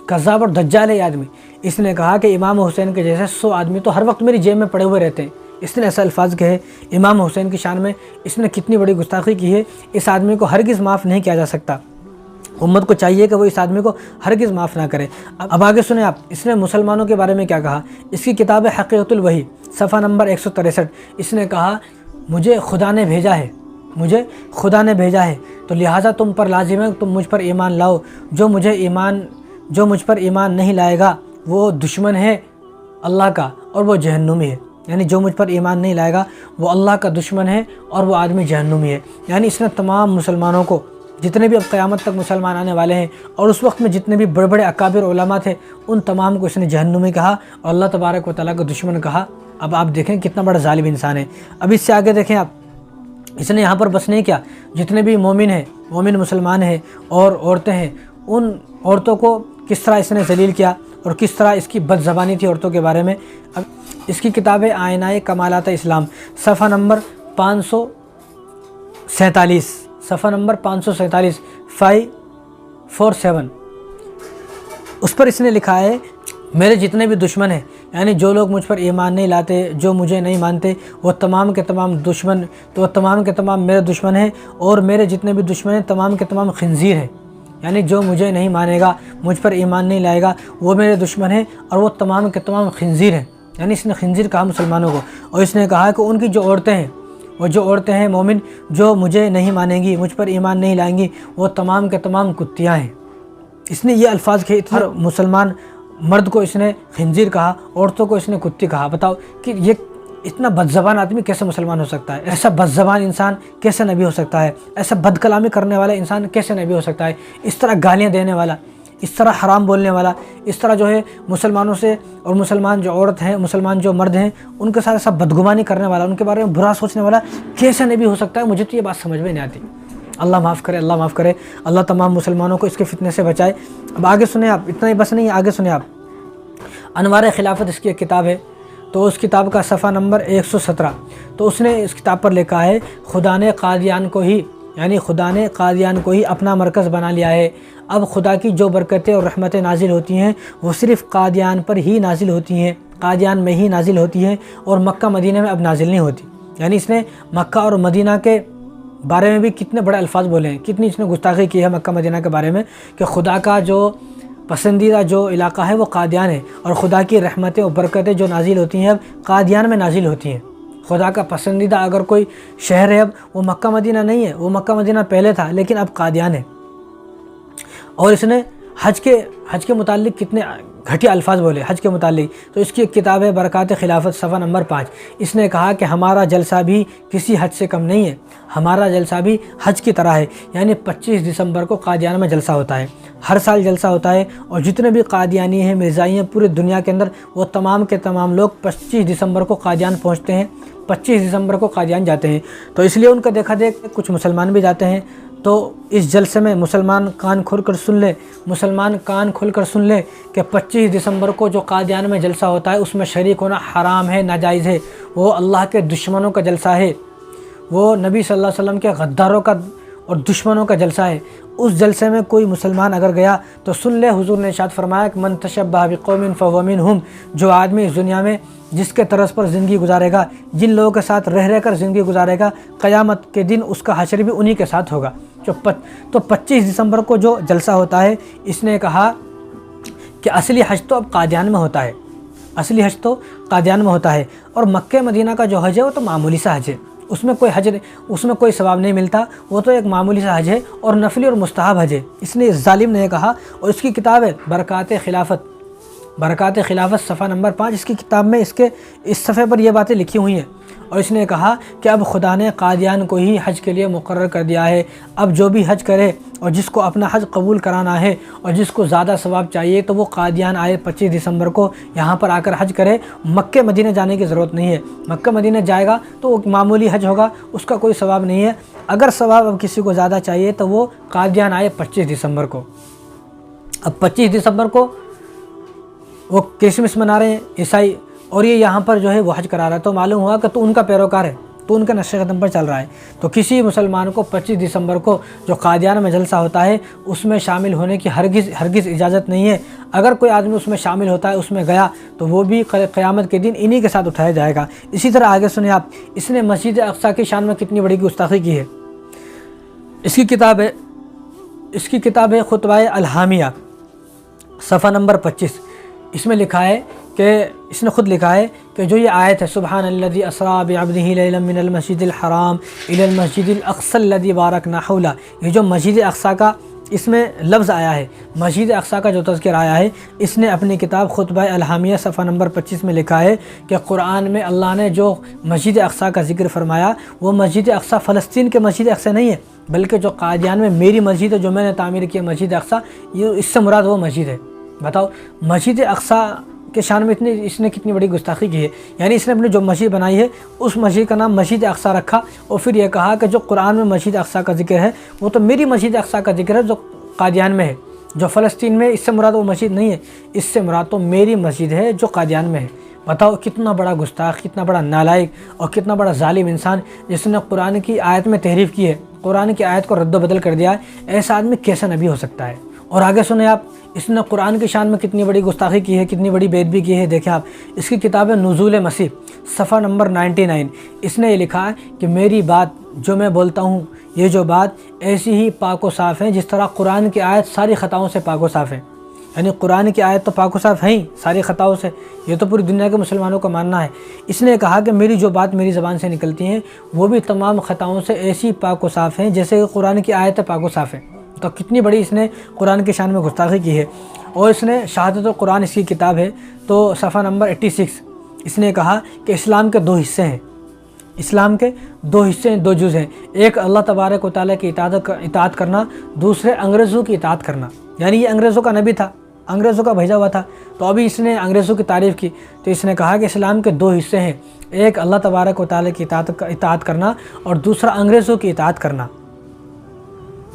کذاب اور دجال ہے یہ آدمی. اس نے کہا کہ امام حسین کے جیسے 100 آدمی تو ہر وقت میری جیب میں پڑے ہوئے رہتے ہیں. اس نے ایسا الفاظ کہے امام حسین کی شان میں. اس نے کتنی بڑی گستاخی کی ہے. اس آدمی کو ہرگز معاف نہیں کیا جا سکتا. امت کو چاہیے کہ وہ اس آدمی کو ہرگز معاف نہ کرے. اب آگے سنیں آپ, اس نے مسلمانوں کے بارے میں کیا کہا. اس کی کتاب ہے حقیقت الوحی, صفحہ نمبر 163. اس نے کہا مجھے خدا نے بھیجا ہے, تو لہٰذا تم پر لازم ہے تم مجھ پر ایمان لاؤ. جو مجھ پر ایمان نہیں لائے گا وہ دشمن ہے اللہ کا اور وہ جہنمی ہے. یعنی جو مجھ پر ایمان نہیں لائے گا وہ اللہ کا دشمن ہے اور وہ آدمی جہنمی ہے. یعنی اس نے تمام مسلمانوں کو, جتنے بھی اب قیامت تک مسلمان آنے والے ہیں اور اس وقت میں جتنے بھی بڑے بڑے اکابر علماء تھے, ان تمام کو اس نے جہنمی کہا اور اللہ تبارک و تعالیٰ کا دشمن کہا. اب آپ دیکھیں کتنا بڑا ظالم انسان ہے۔ اب اس سے آگے دیکھیں آپ، اس نے یہاں پر بس نہیں کیا، جتنے بھی مومن ہیں، مومن مسلمان ہیں اور عورتیں ہیں، ان عورتوں کو کس طرح اس نے ذلیل کیا اور کس طرح اس کی بد زبانی تھی عورتوں کے بارے میں۔ اب اس کی کتاب ہے آئینہ کمالات اسلام، صفحہ نمبر 547، صفحہ نمبر 547 547، اس پر اس نے لکھا ہے میرے جتنے بھی دشمن ہیں، یعنی جو لوگ مجھ پر ایمان نہیں لاتے، جو مجھے نہیں مانتے، وہ تمام کے تمام دشمن، تو وہ تمام کے تمام میرے دشمن ہیں، اور میرے جتنے بھی دشمن ہیں تمام کے تمام خنزیر ہیں، یعنی جو مجھے نہیں مانے گا، مجھ پر ایمان نہیں لائے گا، وہ میرے دشمن ہیں اور وہ تمام کے تمام خنزیر ہیں۔ یعنی اس نے خنزیر کہا مسلمانوں کو، اور اس نے کہا کہ ان کی جو عورتیں ہیں، وہ جو عورتیں ہیں مومن جو مجھے نہیں مانیں گی، مجھ پر ایمان نہیں لائیں گی، وہ تمام کے تمام کتیاں ہیں۔ اس نے یہ الفاظ کہے، ہر مسلمان مرد کو اس نے خنزیر کہا، عورتوں کو اس نے کتی کہا۔ بتاؤ کہ یہ اتنا بد زبان آدمی کیسے مسلمان ہو سکتا ہے؟ ایسا بد زبان انسان کیسے نبی ہو سکتا ہے؟ ایسا بد کلامی کرنے والا انسان کیسے نبی ہو سکتا ہے؟ اس طرح گالیاں دینے والا، اس طرح حرام بولنے والا، اس طرح جو ہے مسلمانوں سے، اور مسلمان جو عورت ہیں، مسلمان جو مرد ہیں، ان کے ساتھ ایسا بدگمانی کرنے والا، ان کے بارے میں برا سوچنے والا کیسے نبی ہو سکتا ہے؟ مجھے تو یہ بات سمجھ میں نہیں آتی۔ اللہ معاف کرے، اللہ معاف کرے، اللہ تمام مسلمانوں کو اس کے فتنے سے بچائے۔ اب آگے سنیں آپ، اتنا ہی بس نہیں، آگے سنیں آپ، انوار خلافت اس کی ایک کتاب ہے، تو اس کتاب کا صفحہ نمبر 117، تو اس نے اس کتاب پر لکھا ہے خدا نے قادیان کو ہی، یعنی خدا نے قادیان کو ہی اپنا مرکز بنا لیا ہے۔ اب خدا کی جو برکتیں اور رحمتیں نازل ہوتی ہیں وہ صرف قادیان پر ہی نازل ہوتی ہیں، قادیان میں ہی نازل ہوتی ہیں، اور مکہ مدینہ میں اب نازل نہیں ہوتی۔ یعنی اس نے مکہ اور مدینہ کے بارے میں بھی کتنے بڑے الفاظ بولے ہیں، کتنی اس نے گستاخی کی ہے مکہ مدینہ کے بارے میں، کہ خدا کا جو پسندیدہ جو علاقہ ہے وہ قادیان ہے، اور خدا کی رحمتیں اور برکتیں جو نازل ہوتی ہیں اب قادیان میں نازل ہوتی ہیں۔ خدا کا پسندیدہ اگر کوئی شہر ہے اب، وہ مکہ مدینہ نہیں ہے، وہ مکہ مدینہ پہلے تھا لیکن اب قادیان ہے۔ اور اس نے حج کے متعلق کتنے گھٹیا الفاظ بولے حج کے متعلق، تو اس کی ایک کتاب ہے برکات خلافت، صفحہ نمبر 5، اس نے کہا کہ ہمارا جلسہ بھی کسی حج سے کم نہیں ہے، ہمارا جلسہ بھی حج کی طرح ہے۔ یعنی 25 دسمبر کو قادیان میں جلسہ ہوتا ہے، ہر سال جلسہ ہوتا ہے، اور جتنے بھی قادیانی ہیں، مرزائی ہیں پورے دنیا کے اندر، وہ تمام کے تمام لوگ 25 دسمبر کو قادیان پہنچتے ہیں، 25 دسمبر کو قادیان جاتے ہیں۔ تو اس لیے ان کا دیکھا دیکھ کچھ مسلمان بھی جاتے ہیں۔ تو اس جلسے میں مسلمان کان کھول کر سن لے، مسلمان کان کھول کر سن لے کہ 25 دسمبر کو جو قادیان میں جلسہ ہوتا ہے اس میں شریک ہونا حرام ہے، ناجائز ہے، وہ اللہ کے دشمنوں کا جلسہ ہے، وہ نبی صلی اللہ علیہ وسلم کے غداروں کا اور دشمنوں کا جلسہ ہے۔ اس جلسے میں کوئی مسلمان اگر گیا تو سن لے، حضور نے ارشاد فرمایا کہ من تشبہ بقوم فہو منہم، جو آدمی اس دنیا میں جس کے طرز پر زندگی گزارے گا، جن لوگوں کے ساتھ رہ کر زندگی گزارے گا، قیامت کے دن اس کا حشر بھی انہی کے ساتھ ہوگا۔ تو 25 دسمبر کو جو جلسہ ہوتا ہے، اس نے کہا کہ اصلی حج تو اب قادیان میں ہوتا ہے، اصلی حج تو قادیان میں ہوتا ہے، اور مکہ مدینہ کا جو حج ہے وہ تو معمولی سا حج ہے، اس میں کوئی حج، اس میں کوئی ثواب نہیں ملتا، وہ تو ایک معمولی سا حج ہے اور نفلی اور مستحب حج ہے۔ اس نے اس ظالم نے کہا، اور اس کی کتاب ہے برکات خلافت، برکات خلافت صفحہ نمبر 5، اس کی کتاب میں اس صفحے پر یہ باتیں لکھی ہوئی ہیں۔ اور اس نے کہا کہ اب خدا نے قادیان کو ہی حج کے لیے مقرر کر دیا ہے، اب جو بھی حج کرے اور جس کو اپنا حج قبول کرانا ہے اور جس کو زیادہ ثواب چاہیے تو وہ قادیان آئے 25 دسمبر کو، یہاں پر آ کر حج کرے، مکہ مدینہ جانے کی ضرورت نہیں ہے۔ مکہ مدینہ جائے گا تو وہ معمولی حج ہوگا، اس کا کوئی ثواب نہیں ہے۔ اگر ثواب اب کسی کو زیادہ چاہیے تو وہ قادیان آئے 25 دسمبر کو۔ اب 25 دسمبر کو وہ کرسمس منا رہے ہیں عیسائی، اور یہ یہاں پر جو ہے وہ حج کرا رہا ہے، تو معلوم ہوا کہ تو ان کا پیروکار ہے، تو ان کے نقش قدم پر چل رہا ہے۔ تو کسی مسلمان کو 25 دسمبر کو جو قادیان میں جلسہ ہوتا ہے اس میں شامل ہونے کی ہرگز اجازت نہیں ہے۔ اگر کوئی آدمی اس میں شامل ہوتا ہے، اس میں گیا، تو وہ بھی قیامت کے دن انہی کے ساتھ اٹھایا جائے گا۔ اسی طرح آگے سنیں آپ، اس نے مسجد اقصیٰ کی شان میں کتنی بڑی گستاخی کی ہے۔ اس کی کتاب ہے خطبہ الحامیہ، صفحہ نمبر 25، اس میں لکھا ہے کہ اس نے خود لکھا ہے کہ جو یہ آیت ہے سبحان الذی اسریٰ بعبدہ لیلا من المسجد الحرام الی المسجد الاقصی الذی بارکنا حولہ، یہ جو مسجد اقصیٰ کا اس میں لفظ آیا ہے، مسجد اقصیٰ کا جو تذکر آیا ہے، اس نے اپنی کتاب خطبہ الحامیہ صفحہ نمبر 25 میں لکھا ہے کہ قرآن میں اللہ نے جو مسجد اقصیٰ کا ذکر فرمایا وہ مسجد اقصیٰ فلسطین کے مسجد اقصیٰ نہیں ہے، بلکہ جو قادیان میں میری مسجد ہے، جو میں نے تعمیر کی مسجد اقصیٰ، یہ اس سے مراد وہ مسجد ہے۔ بتاؤ، مسجد اقصیٰ کے شان میں اس نے کتنی بڑی گستاخی کی ہے۔ یعنی اس نے اپنی جو مسجد بنائی ہے اس مسجد کا نام مسجد اقصیٰ رکھا، اور پھر یہ کہا کہ جو قرآن میں مسجد اقصیٰ کا ذکر ہے وہ تو میری مسجد اقصیٰ کا ذکر ہے جو قادیان میں ہے، جو فلسطین میں، اس سے مراد وہ مسجد نہیں ہے، اس سے مراد تو میری مسجد ہے جو قادیان میں ہے۔ بتاؤ کتنا بڑا گستاخ، کتنا بڑا نالائق اور کتنا بڑا ظالم انسان جس نے قرآن کی آیت میں تحریف کی ہے، قرآن کی آیت کو رد و بدل کر دیا ہے۔ ایسا آدمی کیسا نبی ہو سکتا ہے؟ اور آگے سنیں آپ، اس نے قرآن کی شان میں کتنی بڑی گستاخی کی ہے، کتنی بڑی بے ادبی کی ہے۔ دیکھیں آپ، اس کی کتاب ہے نزول مسیح، صفحہ نمبر 99۔ اس نے یہ لکھا ہے کہ میری بات جو میں بولتا ہوں یہ جو بات ایسی ہی پاک و صاف ہے جس طرح قرآن کی آیت ساری خطاؤں سے پاک و صاف ہے۔ یعنی قرآن کی آیت تو پاک و صاف ہے ہی ساری خطاؤں سے، یہ تو پوری دنیا کے مسلمانوں کا ماننا ہے۔ اس نے کہا کہ میری جو بات میری زبان سے نکلتی ہیں وہ بھی تمام خطاؤں سے ایسی پاک و صاف ہیں جیسے کہ قرآن کی آیت پاک و صاف ہے۔ تو کتنی بڑی اس نے قرآن کی شان میں گستاخی کی ہے۔ اور اس نے شہادت القرآن اس کی کتاب ہے تو صفحہ نمبر 86، اس نے کہا کہ اسلام کے 2 حصے ہیں، اسلام کے 2 حصے ہیں، 2 جز ہیں، ایک اللہ تبارک و تعالیٰ کی اطاعت کرنا، دوسرے انگریزوں کی اطاعت کرنا۔ یعنی یہ انگریزوں کا نبی تھا، انگریزوں کا بھیجا ہوا تھا، تو ابھی اس نے انگریزوں کی تعریف کی، تو اس نے کہا کہ اسلام کے 2 حصے ہیں، ایک اللہ تبارک و تعالیٰ کی اطاعت کرنا اور دوسرا انگریزوں کی اطاعت کرنا۔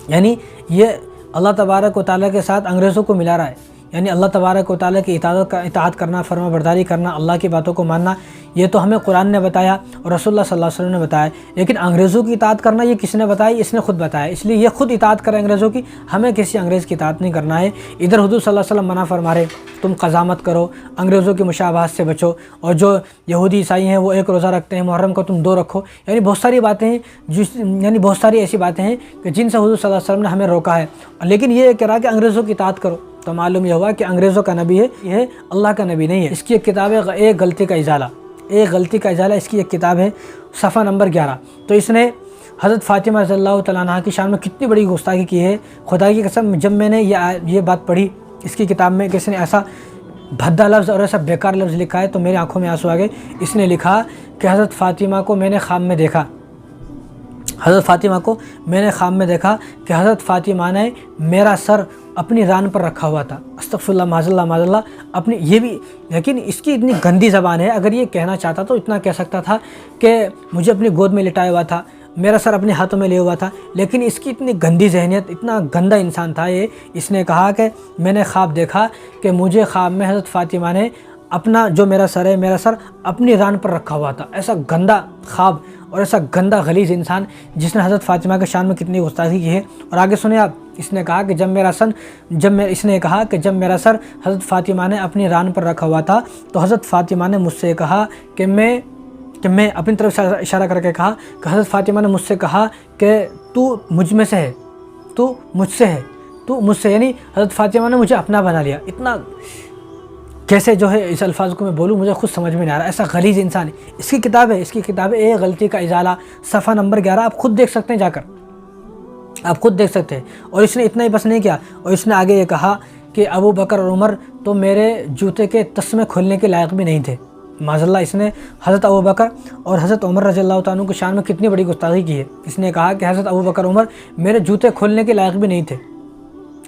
یعنی یہ اللہ تبارک و تعالیٰ کے ساتھ انگریزوں کو ملا رہا ہے، یعنی اللہ تبارک و تعالیٰ کی اطاعت کرنا، فرما برداری کرنا، اللہ کی باتوں کو ماننا، یہ تو ہمیں قرآن نے بتایا اور رسول اللہ صلی اللہ علیہ وسلم نے بتایا، لیکن انگریزوں کی اطاعت کرنا یہ کس نے بتایا؟ اس نے خود بتایا، اس لیے یہ خود اطاعت کرے انگریزوں کی، ہمیں کسی انگریز کی اطاعت نہیں کرنا ہے۔ ادھر حضور صلی اللہ علیہ وسلم منع فرما رہے تم قضا مت کرو، انگریزوں کی مشابہت سے بچو، اور جو یہودی عیسائی ہیں وہ 1 روزہ رکھتے ہیں، محرم کو تم 2 رکھو۔ یعنی بہت ساری باتیں ہیں یعنی بہت ساری ایسی باتیں ہیں کہ جن سے حضور صلی اللہ علیہ وسلم نے ہمیں روکا ہے، لیکن یہ کہہ رہا کہ انگریزوں کی اطاعت کرو، تو معلوم یہ ہوا کہ انگریزوں کا نبی ہے، یہ اللہ کا نبی نہیں ہے۔ اس کی ایک کتاب ہے ایک غلطی کا ازالہ، اس کی ایک کتاب ہے صفحہ نمبر 11۔ تو اس نے حضرت فاطمہ رضی اللہ تعالیٰ عنہ کی شان میں کتنی بڑی گستاخی کی ہے، خدا کی قسم جب میں نے یہ بات پڑھی اس کی کتاب میں کہ اس نے ایسا بھدا لفظ اور ایسا بیکار لفظ لکھا ہے تو میری آنکھوں میں آنسو آ گئے۔ اس نے لکھا کہ حضرت فاطمہ کو میں نے خواب میں دیکھا کہ حضرت فاطمہ نے میرا سر اپنی ران پر رکھا ہوا تھا۔ استغفر اللہ، معاذ اللہ اپنی، یہ بھی، لیکن اس کی اتنی گندی زبان ہے، اگر یہ کہنا چاہتا تو اتنا کہہ سکتا تھا کہ مجھے اپنی گود میں لٹایا ہوا تھا، میرا سر اپنے ہاتھوں میں لیا ہوا تھا، لیکن اس کی اتنی گندی ذہنیت، اتنا گندا انسان تھا یہ۔ اس نے کہا کہ میں نے خواب دیکھا کہ مجھے خواب میں حضرت فاطمہ نے اپنا جو میرا سر اپنی ران پر رکھا ہوا تھا۔ ایسا گندا خواب اور ایسا گندا غلیظ انسان جس نے حضرت فاطمہ کے شان میں کتنی گستاخی کی ہے۔ اور آگے سنیں آپ، اس نے کہا کہ جب میرا سر حضرت فاطمہ نے اپنی ران پر رکھا ہوا تھا تو حضرت فاطمہ نے مجھ سے کہا کہ میں اپنی طرف اشارہ کر کے کہا کہ حضرت فاطمہ نے مجھ سے کہا کہ تو مجھ میں سے ہے، تو مجھ سے ہے، تو مجھ سے، یعنی حضرت فاطمہ نے مجھے اپنا بنا لیا۔ اتنا کیسے جو ہے اس الفاظ کو میں بولوں، مجھے خود سمجھ میں نہیں آ رہا، ایسا غلیظ انسان ہے۔ اس کی کتاب ہے ایک غلطی کا ازالہ، صفحہ نمبر 11، آپ خود دیکھ سکتے ہیں جا کر، آپ خود دیکھ سکتے ہیں۔ اور اس نے اتنا ہی بس نہیں کیا، اور اس نے آگے یہ کہا کہ ابو بکر اور عمر تو میرے جوتے کے تسمے کھولنے کے لائق بھی نہیں تھے۔ معاذ اللہ، اس نے حضرت ابو بکر اور حضرت عمر رضی اللہ تعالیٰ عنہ کی شان میں کتنی بڑی گستاخی کی ہے۔ اس نے کہا کہ حضرت ابو بکر عمر میرے جوتے کھولنے کے لائق بھی نہیں تھے،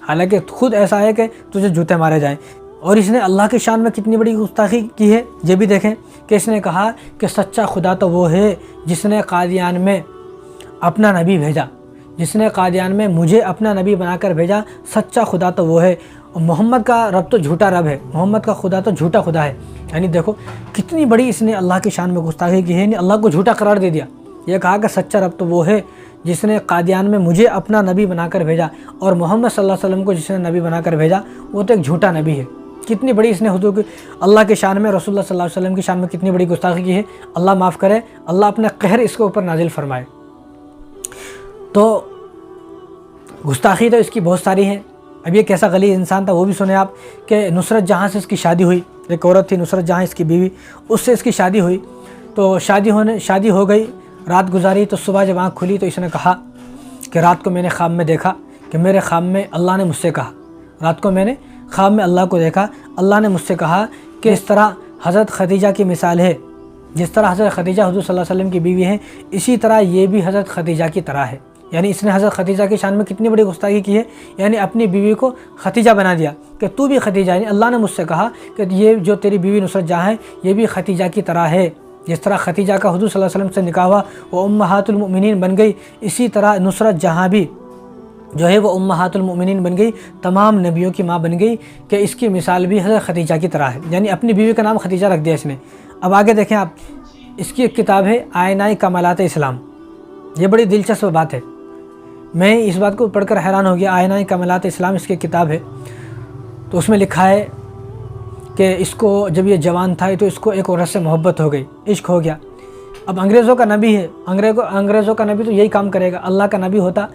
حالانکہ خود ایسا ہے کہ تجھے جوتے مارے جائیں۔ اور اس نے اللہ کی شان میں کتنی بڑی گستاخی کی ہے، یہ بھی دیکھیں کہ اس نے کہا کہ سچا خدا تو وہ ہے جس نے قادیان میں اپنا نبی بھیجا، جس نے قادیان میں مجھے اپنا نبی بنا کر بھیجا، سچا خدا تو وہ ہے، اور محمد کا رب تو جھوٹا رب ہے، محمد کا خدا تو جھوٹا خدا ہے۔ یعنی دیکھو کتنی بڑی اس نے اللہ کی شان میں گستاخی کی ہے، یعنی اللہ کو جھوٹا قرار دے دیا۔ یہ کہا کہ سچا رب تو وہ ہے جس نے قادیان میں مجھے اپنا نبی بنا کر بھیجا، اور محمد صلی اللہ علیہ وسلم کو جس نے نبی بنا کر بھیجا وہ تو ایک جھوٹا نبی ہے۔ کتنی بڑی اس نے حضور کی، اللہ کے شان میں، رسول اللہ صلی اللہ علیہ وسلم کی شان میں کتنی بڑی گستاخی کی ہے۔ اللہ معاف کرے، اللہ اپنے قہر اس کے اوپر نازل فرمائے۔ تو گستاخی تو اس کی بہت ساری ہیں۔ اب یہ کیسا غلیظ انسان تھا وہ بھی سنیں آپ، کہ نصرت جہاں سے اس کی شادی ہوئی، ایک عورت تھی نصرت جہاں اس کی بیوی، اس سے اس کی شادی ہوئی، تو شادی ہو گئی، رات گزاری، تو صبح جب آنکھ کھلی تو اس نے کہا کہ رات کو میں نے خواب میں دیکھا کہ میرے خواب میں اللہ نے مجھ سے کہا، رات کو میں نے خواب میں اللہ کو دیکھا، اللہ نے مجھ سے کہا کہ اس طرح حضرت خدیجہ کی مثال ہے، جس طرح حضرت خدیجہ حضور صلی اللہ علیہ وسلم کی بیوی ہیں، اسی طرح یہ بھی حضرت خدیجہ کی طرح ہے۔ یعنی اس نے حضرت ختیجہ کی شان میں کتنی بڑی گستاخی کی ہے، یعنی اپنی بیوی کو ختیجہ بنا دیا کہ تو بھی ختیجہ، یعنی اللہ نے مجھ سے کہا کہ یہ جو تیری بیوی نصرت جہاں ہے یہ بھی ختیجہ کی طرح ہے، جس طرح ختیجہ کا حضور صلی اللہ علیہ وسلم سے نکاح ہوا وہ امہات المؤمنین بن گئی، اسی طرح نصرت جہاں بھی جو ہے وہ امہات المؤمنین بن گئی، تمام نبیوں کی ماں بن گئی، کہ اس کی مثال بھی حضرت ختیجہ کی طرح ہے، یعنی اپنی بیوی کا نام ختیجہ رکھ دیا اس نے۔ اب آگے دیکھیں آپ، اس کی ایک کتاب ہے آئینہ کمالات اسلام، یہ بڑی دلچسپ بات ہے، میں اس بات کو پڑھ کر حیران ہو گیا۔ آئینہ کمالات اسلام اس کی کتاب ہے، تو اس میں لکھا ہے کہ اس کو جب یہ جوان تھا تو اس کو ایک عورت سے محبت ہو گئی، عشق ہو گیا۔ اب انگریزوں کا نبی ہے، انگریزوں کا نبی تو یہی کام کرے گا، اللہ کا نبی ہوتا،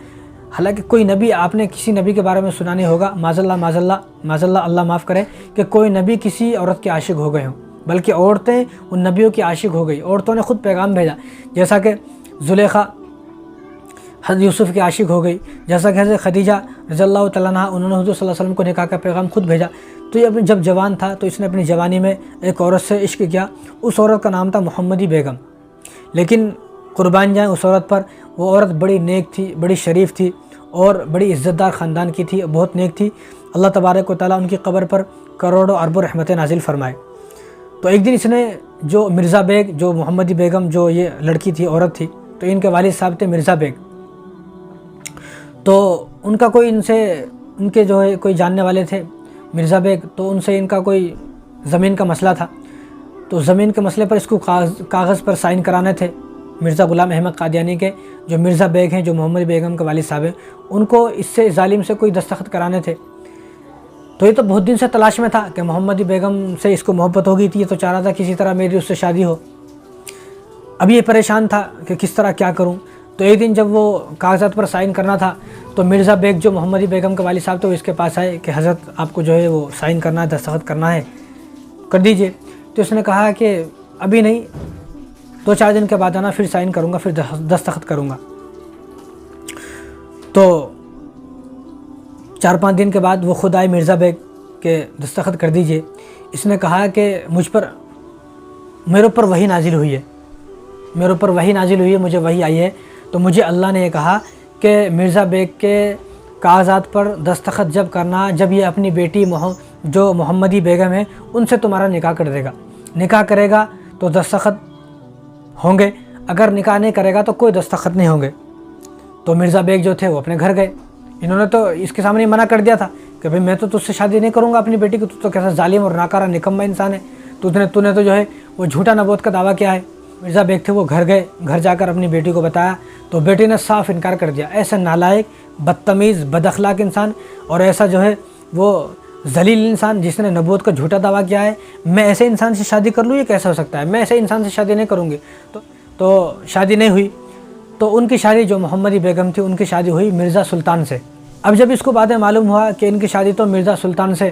حالانکہ کوئی نبی، آپ نے کسی نبی کے بارے میں سنا نہیں ہوگا، معاذ اللہ اللہ معاف کرے، کہ کوئی نبی کسی عورت کے عاشق ہو گئے ہوں، بلکہ عورتیں ان نبیوں کی عاشق ہو گئی، عورتوں نے خود پیغام بھیجا، جیسا کہ زلیخا حضرت یوسف کی عاشق ہو گئی، جیسا کہ حضرت خدیجہ رضی اللہ تعالیٰ عنہا انہوں نے حضور صلی اللہ علیہ وسلم کو نکاح کا پیغام خود بھیجا۔ تو یہ جب جوان تھا تو اس نے اپنی جوانی میں ایک عورت سے عشق کیا، اس عورت کا نام تھا محمدی بیگم، لیکن قربان جائیں اس عورت پر، وہ عورت بڑی نیک تھی، بڑی شریف تھی اور بڑی عزت دار خاندان کی تھی، بہت نیک تھی، اللہ تبارک و تعالیٰ ان کی قبر پر کروڑوں اربوں رحمتیں نازل فرمائے۔ تو ایک دن اس نے جو مرزا بیگ، جو محمدی بیگم جو یہ لڑکی تھی، عورت تھی، تو ان کے والد صاحب تھے مرزا بیگ، تو ان کا کوئی ان کے جو ہے کوئی جاننے والے تھے مرزا بیگ، تو ان سے ان کا کوئی زمین کا مسئلہ تھا، تو زمین کے مسئلے پر اس کو کاغذ پر سائن کرانے تھے مرزا غلام احمد قادیانی کے، جو مرزا بیگ ہیں، جو محمد بیگم کے والد صاحب ہیں، ان کو اس سے ظالم سے کوئی دستخط کرانے تھے۔ تو یہ تو بہت دن سے تلاش میں تھا کہ محمدی بیگم سے اس کو محبت ہو گئی تھی، یہ تو چاہ رہا تھا کسی طرح میری اس سے شادی ہو، اب یہ پریشان تھا کہ کس طرح کیا کروں۔ تو ایک دن جب وہ کاغذات پر سائن کرنا تھا تو مرزا بیگ جو محمدی بیگم کے والد صاحب تھے وہ اس کے پاس آئے کہ حضرت آپ کو جو ہے وہ سائن کرنا ہے، دستخط کرنا ہے، کر دیجئے۔ تو اس نے کہا کہ ابھی نہیں، 2-4 دن کے بعد آنا، پھر سائن کروں گا، پھر دستخط کروں گا۔ تو 4-5 دن کے بعد وہ خود آئے مرزا بیگ کہ دستخط کر دیجئے۔ اس نے کہا کہ میرے اوپر وحی نازل ہوئی ہے، مجھے وحی آئی ہے، تو مجھے اللہ نے یہ کہا کہ مرزا بیگ کے کاغذات پر دستخط جب کرنا، جب یہ اپنی بیٹی جو محمدی بیگم ہے ان سے تمہارا نکاح کر دے گا، نکاح کرے گا تو دستخط ہوں گے، اگر نکاح نہیں کرے گا تو کوئی دستخط نہیں ہوں گے۔ تو مرزا بیگ جو تھے وہ اپنے گھر گئے، انہوں نے تو اس کے سامنے منع کر دیا تھا کہ بھئی میں تو تجھ سے شادی نہیں کروں گا اپنی بیٹی کی، تو کیسا ظالم اور ناکارہ نکمہ انسان ہے، تو نے تو جو ہے وہ جھوٹا نبوت کا دعویٰ کیا ہے۔ مرزا بیگ تھے وہ گھر گئے، گھر جا کر اپنی بیٹی کو بتایا تو بیٹی نے صاف انکار کر دیا، ایسا نالائق، بدتمیز، بد اخلاق انسان اور ایسا جو ہے وہ ذلیل انسان جس نے نبوت کا جھوٹا دعویٰ کیا ہے، میں ایسے انسان سے شادی کر لوں، یہ کیسا ہو سکتا ہے، میں ایسے انسان سے شادی نہیں کروں گی۔ تو شادی نہیں ہوئی، تو ان کی شادی جو محمدی بیگم تھی ان کی شادی ہوئی مرزا سلطان سے۔ اب جب اس کو بعد میں معلوم ہوا کہ ان کی شادی تو مرزا سلطان سے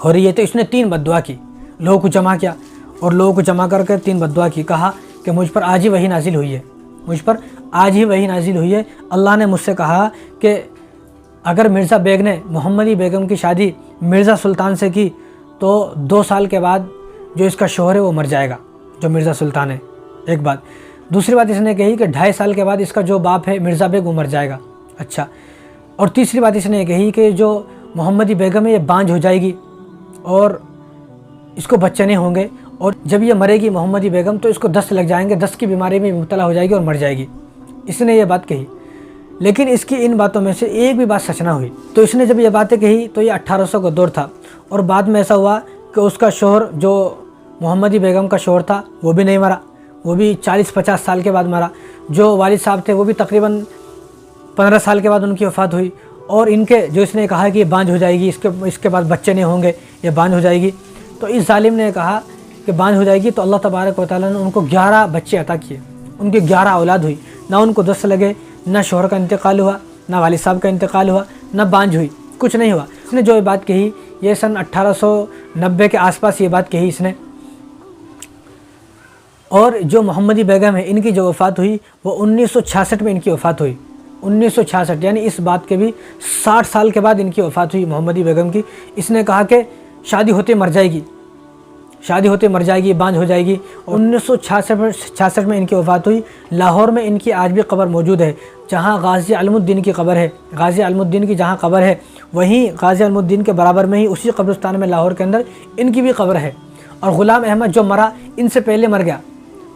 ہو رہی ہے تو اس نے 3 بددعا کی، لوگوں کو جمع کیا اور لوگوں کو جمع کر کے 3 بددعا کی، کہا کہ مجھ پر آج ہی وحی نازل ہوئی ہے، اللہ نے مجھ سے کہا کہ اگر مرزا بیگ نے محمدی بیگم کی شادی مرزا سلطان سے کی تو 2 سال کے بعد جو اس کا شوہر ہے وہ مر جائے گا، جو مرزا سلطان ہے، ایک بات۔ دوسری بات اس نے کہی کہ 2.5 سال کے بعد اس کا جو باپ ہے مرزا بیگ وہ مر جائے گا، اچھا۔ اور تیسری بات اس نے کہی کہ جو محمدی بیگم ہے یہ بانجھ ہو جائے گی اور اس کو بچے نہیں ہوں گے، اور جب یہ مرے گی محمدی بیگم تو اس کو دست لگ جائیں گے، دست کی بیماری میں مبتلا ہو جائے گی اور مر جائے گی، اس نے یہ بات کہی۔ لیکن اس کی ان باتوں میں سے ایک بھی بات سچ نہ ہوئی۔ تو اس نے جب یہ باتیں کہی تو یہ 1800 کا دور تھا، اور بعد میں ایسا ہوا کہ اس کا شوہر جو محمدی بیگم کا شوہر تھا وہ بھی نہیں مرا، وہ بھی 40-50 سال کے بعد مرا، جو والد صاحب تھے وہ بھی تقریباً 15 سال کے بعد ان کی وفات ہوئی، اور ان کے جو اس نے کہا کہ یہ بانجھ ہو جائے گی، اس کے بعد بچے نہیں ہوں گے، یہ بانجھ ہو جائے گی، تو اس ظالم نے کہا کہ بانجھ ہو جائے گی، تو اللہ تبارک و تعالیٰ نے ان کو 11 بچے عطا کیے، ان کی 11 اولاد ہوئی، نہ ان کو دست لگے، نہ شوہر کا انتقال ہوا، نہ والد صاحب کا انتقال ہوا، نہ بانجھ ہوئی، کچھ نہیں ہوا۔ اس نے جو یہ بات کہی یہ سن 1890 کے آس پاس یہ بات کہی اس نے، اور جو محمدی بیگم ہے ان کی جو وفات ہوئی وہ 1966 میں ان کی وفات ہوئی، 1966، یعنی اس بات کے بھی 60 سال کے بعد ان کی وفات ہوئی محمدی بیگم کی۔ اس نے کہا کہ شادی ہوتے مر جائے گی، شادی ہوتے مر جائے گی، بانجھ ہو جائے گی۔ 1966 میں ان کی وفات ہوئی۔ لاہور میں ان کی آج بھی قبر موجود ہے، جہاں غازی علم الدین کی قبر ہے۔ غازی علم الدین کی جہاں قبر ہے، وہیں غازی علم الدین کے برابر میں ہی اسی قبرستان میں لاہور کے اندر ان کی بھی قبر ہے۔ اور غلام احمد جو مرا ان سے پہلے مر گیا،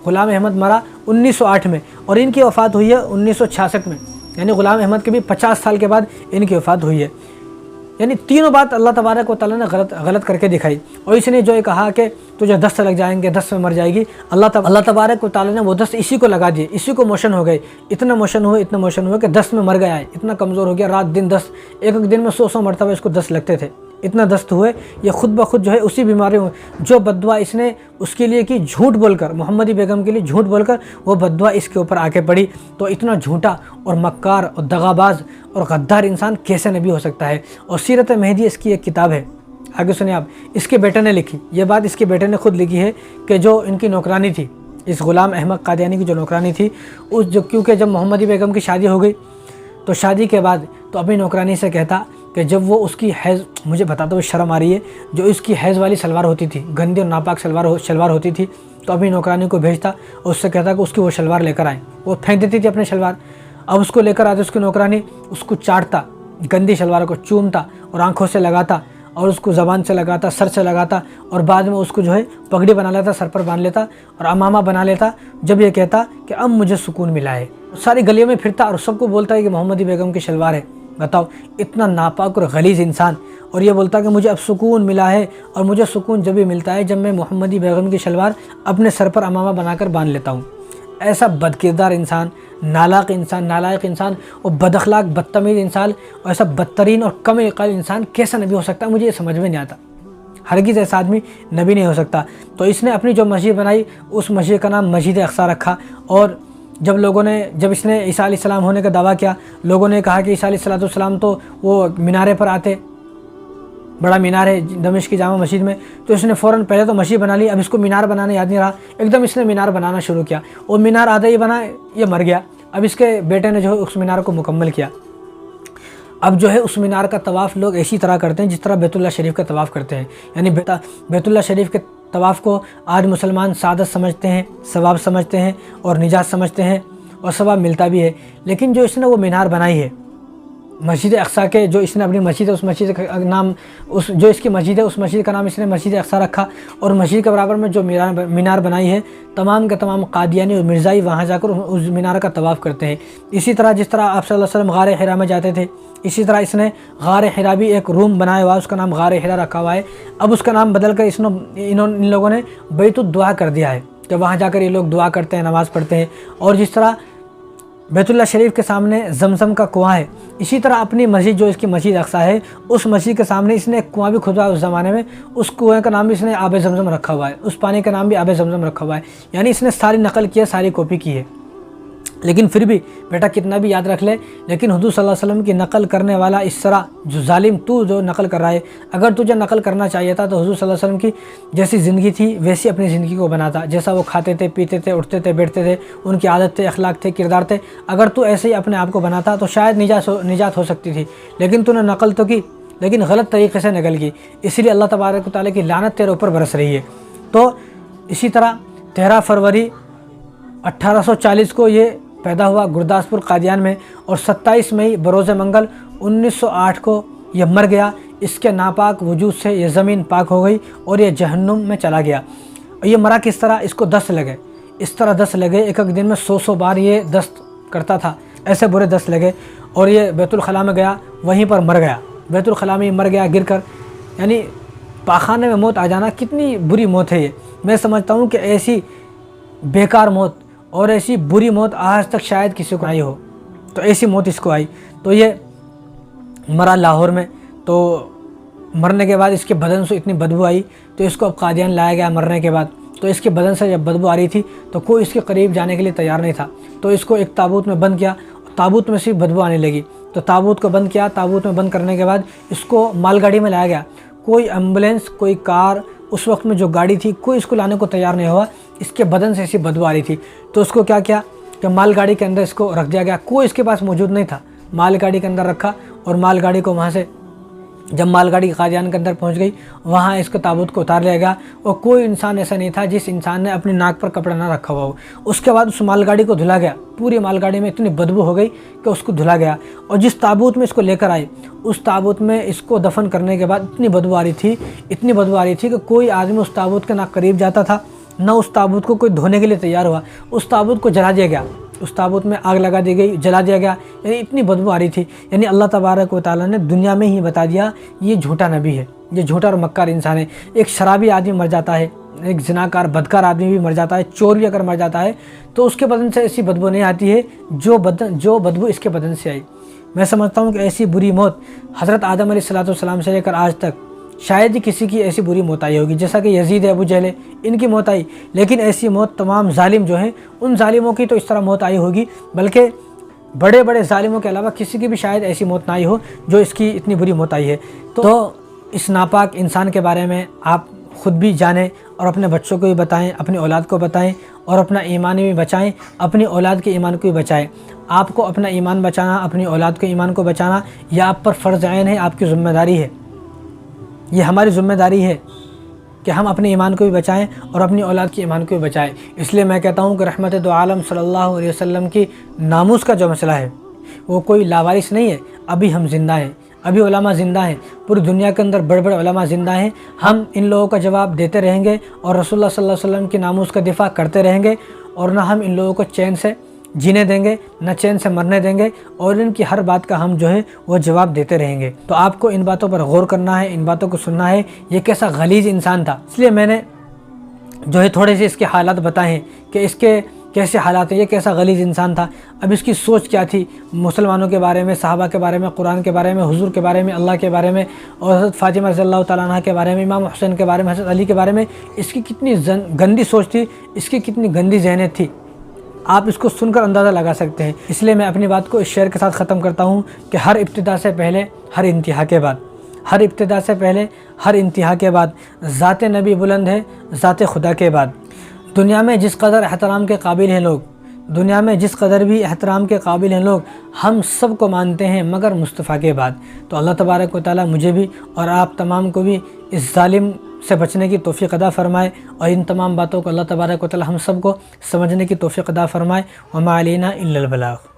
غلام احمد مرا 1908 میں اور ان کی وفات ہوئی ہے 1966 میں، یعنی غلام احمد کے بھی 50 سال کے بعد ان کی وفات ہوئی ہے۔ یعنی تینوں بات اللہ تبارک و تعالیٰ نے غلط کر کے دکھائی۔ اور اس نے جو یہ کہا کہ تجھے 10 لگ جائیں گے، 10 میں مر جائے گی، اللہ تبارک و تعالیٰ نے وہ 10 اسی کو لگا دیے، اسی کو موشن ہو گئے، اتنا موشن ہوئے کہ 10 میں مر گیا ہے، اتنا کمزور ہو گیا، رات دن 10، ایک دن میں 100 مرتبہ اس کو 10 لگتے تھے، اتنا دست ہوئے۔ یہ خود بخود جو ہے اسی بیماری میں جو بددعا اس نے اس کے لیے کی، جھوٹ بول کر، محمدی بیگم کے لیے جھوٹ بول کر وہ بددعا اس کے اوپر آ کے پڑی۔ تو اتنا جھوٹا اور مکار اور دغاباز اور غدار انسان کیسے نبی ہو سکتا ہے؟ اور سیرت مہدی اس کی ایک کتاب ہے، آگے سنیں آپ، اس کے بیٹے نے لکھی، یہ بات اس کے بیٹے نے خود لکھی ہے کہ جو ان کی نوکرانی تھی، اس غلام احمد قادیانی کی جو نوکرانی تھی، کیونکہ جب محمدی بیگم کی شادی ہو گئی تو شادی کے بعد تو اپنی نوکرانی سے کہتا کہ جب وہ اس کی حیض، مجھے بتاتا ہوں شرم آ رہی ہے، جو اس کی حیض والی شلوار ہوتی تھی، گندی اور ناپاک شلوار ہوتی تھی، تو اپنی نوکرانی کو بھیجتا اور اس سے کہتا کہ اس کی وہ شلوار لے کر آئیں۔ وہ پھینک دیتی تھی اپنی شلوار، اب اس کو لے کر آتے اس کی نوکرانی، اس کو چاٹتا، گندی شلوار کو چومتا اور آنکھوں سے لگاتا اور اس کو زبان سے لگاتا، سر سے لگاتا، اور بعد میں اس کو جو ہے پگڑی بنا لیتا، سر پر باندھ لیتا اور امامہ بنا لیتا، جب یہ کہتا کہ اب مجھے سکون ملا ہے۔ ساری گلیوں میں پھرتا اور سب کو بولتا ہے کہ محمدی بیگم کی شلوار ہے۔ بتاؤ، اتنا ناپاک اور غلیظ انسان، اور یہ بولتا کہ مجھے اب سکون ملا ہے، اور مجھے سکون جب بھی ملتا ہے جب میں محمدی بیگم کی شلوار اپنے سر پر امامہ بنا کر باندھ لیتا ہوں۔ ایسا بدکردار انسان، نالائق انسان اور بد اخلاق بدتمیز انسان، اور ایسا بدترین اور کم عقل انسان کیسا نبی ہو سکتا ہے؟ مجھے یہ سمجھ میں نہیں آتا۔ ہرگز ایسا آدمی نبی نہیں ہو سکتا۔ تو اس نے اپنی جو مسجد بنائی، اس مسجد کا نام مسجد اقصیٰ رکھا، اور جب اس نے عیسیٰ علیہ السلام ہونے کا دعویٰ کیا، لوگوں نے کہا کہ عیسیٰ علیہ السلام تو وہ مینارے پر آتے، بڑا مینار ہے دمشق کی جامع مسجد میں، تو اس نے فوراً پہلے تو مسجد بنا لی، اب اس کو مینار بنانا یاد نہیں رہا، ایک دم اس نے مینار بنانا شروع کیا، اور مینار آدھا ہی بنا، یہ مر گیا۔ اب اس کے بیٹے نے جو ہے اس مینار کو مکمل کیا۔ اب جو ہے اس مینار کا طواف لوگ اسی طرح کرتے ہیں جس طرح بیت اللہ شریف کا طواف کرتے ہیں، یعنی بیت اللہ شریف کے طواف کو آج مسلمان سعادت سمجھتے ہیں، ثواب سمجھتے ہیں اور نجات سمجھتے ہیں، اور ثواب ملتا بھی ہے۔ لیکن جو اس نے وہ مینار بنائی ہے مسجد اقصیٰ کے، جو اس نے اپنی مسجد ہے، اس مسجد کا نام، جو اس کی مسجد ہے اس مسجد کا نام اس نے مسجد اقصیٰ رکھا، اور مسجد کے برابر میں جو مینار بنائی ہے، تمام کے تمام قادیانی اور مرزائی وہاں جا کر اس مینار کا طواف کرتے ہیں۔ اسی طرح جس طرح آپ صلی اللہ علیہ وسلم غار حرا میں جاتے تھے، اسی طرح اس نے غار حرا بھی ایک روم بنایا ہوا ہے، اس کا نام غار حرا رکھا ہوا ہے۔ اب اس کا نام بدل کر ان لوگوں نے بیت الدعا کر دیا ہے، کہ وہاں جا کر یہ لوگ دعا کرتے ہیں، نماز پڑھتے ہیں۔ اور جس طرح بیت اللہ شریف کے سامنے زمزم کا کنواں ہے، اسی طرح اپنی مسجد جو اس کی مسجد اقصیٰ ہے، اس مسجد کے سامنے اس نے ایک کنواں بھی کھودوا اس زمانے میں، اس کنویں کا نام بھی اس نے آب زمزم رکھا ہوا ہے، اس پانی کا نام بھی آب زمزم رکھا ہوا ہے۔ یعنی اس نے ساری نقل کی ہے، ساری کاپی کی ہے۔ لیکن پھر بھی بیٹا کتنا بھی یاد رکھ لے، لیکن حضور صلی اللہ علیہ وسلم کی نقل کرنے والا اس طرح جو ظالم، تو جو نقل کر رہا ہے، اگر تجھے نقل کرنا چاہیے تھا تو حضور صلی اللہ علیہ وسلم کی جیسی زندگی تھی ویسی اپنی زندگی کو بناتا، جیسا وہ کھاتے تھے، پیتے تھے، اٹھتے تھے، بیٹھتے تھے، ان کی عادت تھے، اخلاق تھے، کردار تھے، اگر تو ایسے ہی اپنے آپ کو بناتا تو شاید نجات ہو سکتی تھی۔ لیکن تو نے نقل تو کی، لیکن غلط طریقے سے نقل کی، اسی لیے اللہ تبارک و تعالیٰ کی لعنت تیرے اوپر برس رہی ہے۔ تو اسی طرح 13 فروری 1840 کو یہ پیدا ہوا گرداسپور قادیان میں، اور 27 مئی بروز منگل 1908 کو یہ مر گیا۔ اس کے ناپاک وجود سے یہ زمین پاک ہو گئی اور یہ جہنم میں چلا گیا۔ اور یہ مرا کس طرح؟ اس کو دست لگے، اس طرح دست لگے، ایک دن میں 100 بار یہ دست کرتا تھا، ایسے برے دست لگے، اور یہ بیت الخلاء میں گیا، وہیں پر مر گیا، بیت الخلاء میں مر گیا گر کر۔ یعنی پاخانے میں موت آ جانا کتنی بری موت ہے یہ۔ میں سمجھتا ہوں کہ ایسی بیکار موت اور ایسی بری موت آج تک شاید کسی کو آئی ہو، تو ایسی موت اس کو آئی۔ تو یہ مرا لاہور میں، تو مرنے کے بعد اس کے بدن سے اتنی بدبو آئی، تو اس کو اب قادیان لایا گیا مرنے کے بعد۔ تو اس کے بدن سے جب بدبو آ رہی تھی تو کوئی اس کے قریب جانے کے لیے تیار نہیں تھا، تو اس کو ایک تابوت میں بند کیا، تابوت میں سے بدبو آنے لگی، تو تابوت کو بند کیا۔ تابوت میں بند کرنے کے بعد اس کو مال گاڑی میں لایا گیا، کوئی ایمبولینس، کوئی کار، اس وقت میں جو گاڑی تھی کوئی اس کو لانے کو تیار نہیں ہوا، اس کے بدن سے ایسی بدبو آ رہی تھی۔ تو اس کو کیا کیا کہ مال گاڑی کے اندر اس کو رکھ دیا گیا، کوئی اس کے پاس موجود نہیں تھا، مال گاڑی کے اندر رکھا، اور مال گاڑی کو وہاں سے جب مال گاڑی قادیان کے اندر پہنچ گئی وہاں اس کو تابوت کو اتار لیا گیا اور کوئی انسان ایسا نہیں تھا جس انسان نے اپنی ناک پر کپڑا نہ رکھا ہوا ہو۔ اس کے بعد اس مال گاڑی کو دھلا گیا، پوری مال گاڑی میں اتنی بدبو ہو گئی کہ اس کو دھلا گیا، اور جس تابوت میں اس کو لے کر آئے اس تابوت میں اس کو دفن کرنے کے بعد اتنی بدبو آ رہی تھی کہ کوئی آدمی اس تابوت کے نہ قریب جاتا تھا نہ اس تابوت کو کوئی دھونے کے لیے تیار ہوا۔ اس تابوت کو جلا دیا گیا، اس تابوت میں آگ لگا دی گئی، جلا دیا گیا، یعنی اتنی بدبو آ رہی تھی۔ یعنی اللہ تبارک و تعالیٰ نے دنیا میں ہی بتا دیا یہ جھوٹا نبی ہے، یہ جھوٹا اور مکار انسان ہے۔ ایک شرابی آدمی مر جاتا ہے، ایک زناکار بدکار آدمی بھی مر جاتا ہے، چور بھی اگر مر جاتا ہے تو اس کے بدن سے ایسی بدبو نہیں آتی ہے جو بدبو اس کے بدن سے آئی۔ میں سمجھتا ہوں کہ ایسی بری موت حضرت آدم علیہ السلام سے لے کر آج تک شاید ہی کسی کی ایسی بری موت آئی ہوگی، جیسا کہ یزید ابو جہل ان کی موت آئی، لیکن ایسی موت تمام ظالم جو ہیں ان ظالموں کی تو اس طرح موت آئی ہوگی، بلکہ بڑے بڑے ظالموں کے علاوہ کسی کی بھی شاید ایسی موت نہ آئی ہو جو اس کی اتنی بری موت آئی ہے۔ تو اس ناپاک انسان کے بارے میں آپ خود بھی جانیں اور اپنے بچوں کو بھی بتائیں، اپنی اولاد کو بتائیں، اور اپنا ایمان بھی بچائیں، اپنی اولاد کے ایمان کو بھی بچائیں۔ آپ کو اپنا ایمان بچانا، اپنی اولاد کے ایمان کو بچانا یہ آپ پر فرض عین ہے، آپ کی ذمہ داری ہے، یہ ہماری ذمہ داری ہے کہ ہم اپنے ایمان کو بھی بچائیں اور اپنی اولاد کی ایمان کو بھی بچائیں۔ اس لیے میں کہتا ہوں کہ رحمت دو عالم صلی اللہ علیہ وسلم کی ناموس کا جو مسئلہ ہے وہ کوئی لاوارث نہیں ہے، ابھی ہم زندہ ہیں، ابھی علماء زندہ ہیں، پوری دنیا کے اندر بڑے بڑے علماء زندہ ہیں۔ ہم ان لوگوں کا جواب دیتے رہیں گے اور رسول اللہ صلی اللہ علیہ وسلم کی ناموس کا دفاع کرتے رہیں گے، اور نہ ہم ان لوگوں کو چین سے جینے دیں گے، نہ چین سے مرنے دیں گے، اور ان کی ہر بات کا ہم جو ہے وہ جواب دیتے رہیں گے۔ تو آپ کو ان باتوں پر غور کرنا ہے، ان باتوں کو سننا ہے، یہ کیسا غلیظ انسان تھا۔ اس لیے میں نے جو ہے تھوڑے سے اس کے حالات بتائے ہیں کہ اس کے کیسے حالات ہیں، یہ کیسا غلیظ انسان تھا، اب اس کی سوچ کیا تھی مسلمانوں کے بارے میں، صحابہ کے بارے میں، قرآن کے بارے میں، حضور کے بارے میں، اللہ کے بارے میں، اور حضرت فاطمہ رضی اللہ تعالیٰ عنہ کے بارے میں، امام حسین کے بارے میں، حضرت علی کے بارے میں۔ اس کی کتنی گندی سوچ تھی، اس کی کتنی گندی ذہنیت تھی، آپ اس کو سن کر اندازہ لگا سکتے ہیں۔ اس لیے میں اپنی بات کو اس شعر کے ساتھ ختم کرتا ہوں کہ ہر ابتدا سے پہلے ہر انتہا کے بعد، ہر ابتدا سے پہلے ہر انتہا کے بعد ذات نبی بلند ہے ذات خدا کے بعد۔ دنیا میں جس قدر احترام کے قابل ہیں لوگ، دنیا میں جس قدر بھی احترام کے قابل ہیں لوگ، ہم سب کو مانتے ہیں مگر مصطفیٰ کے بعد۔ تو اللہ تبارک و تعالیٰ مجھے بھی اور آپ تمام کو بھی اس ظالم سے بچنے کی توفیق عطا فرمائے، اور ان تمام باتوں کو اللہ تبارک و تعالیٰ ہم سب کو سمجھنے کی توفیق عطا فرمائے۔ وما علینا الا البلاغ۔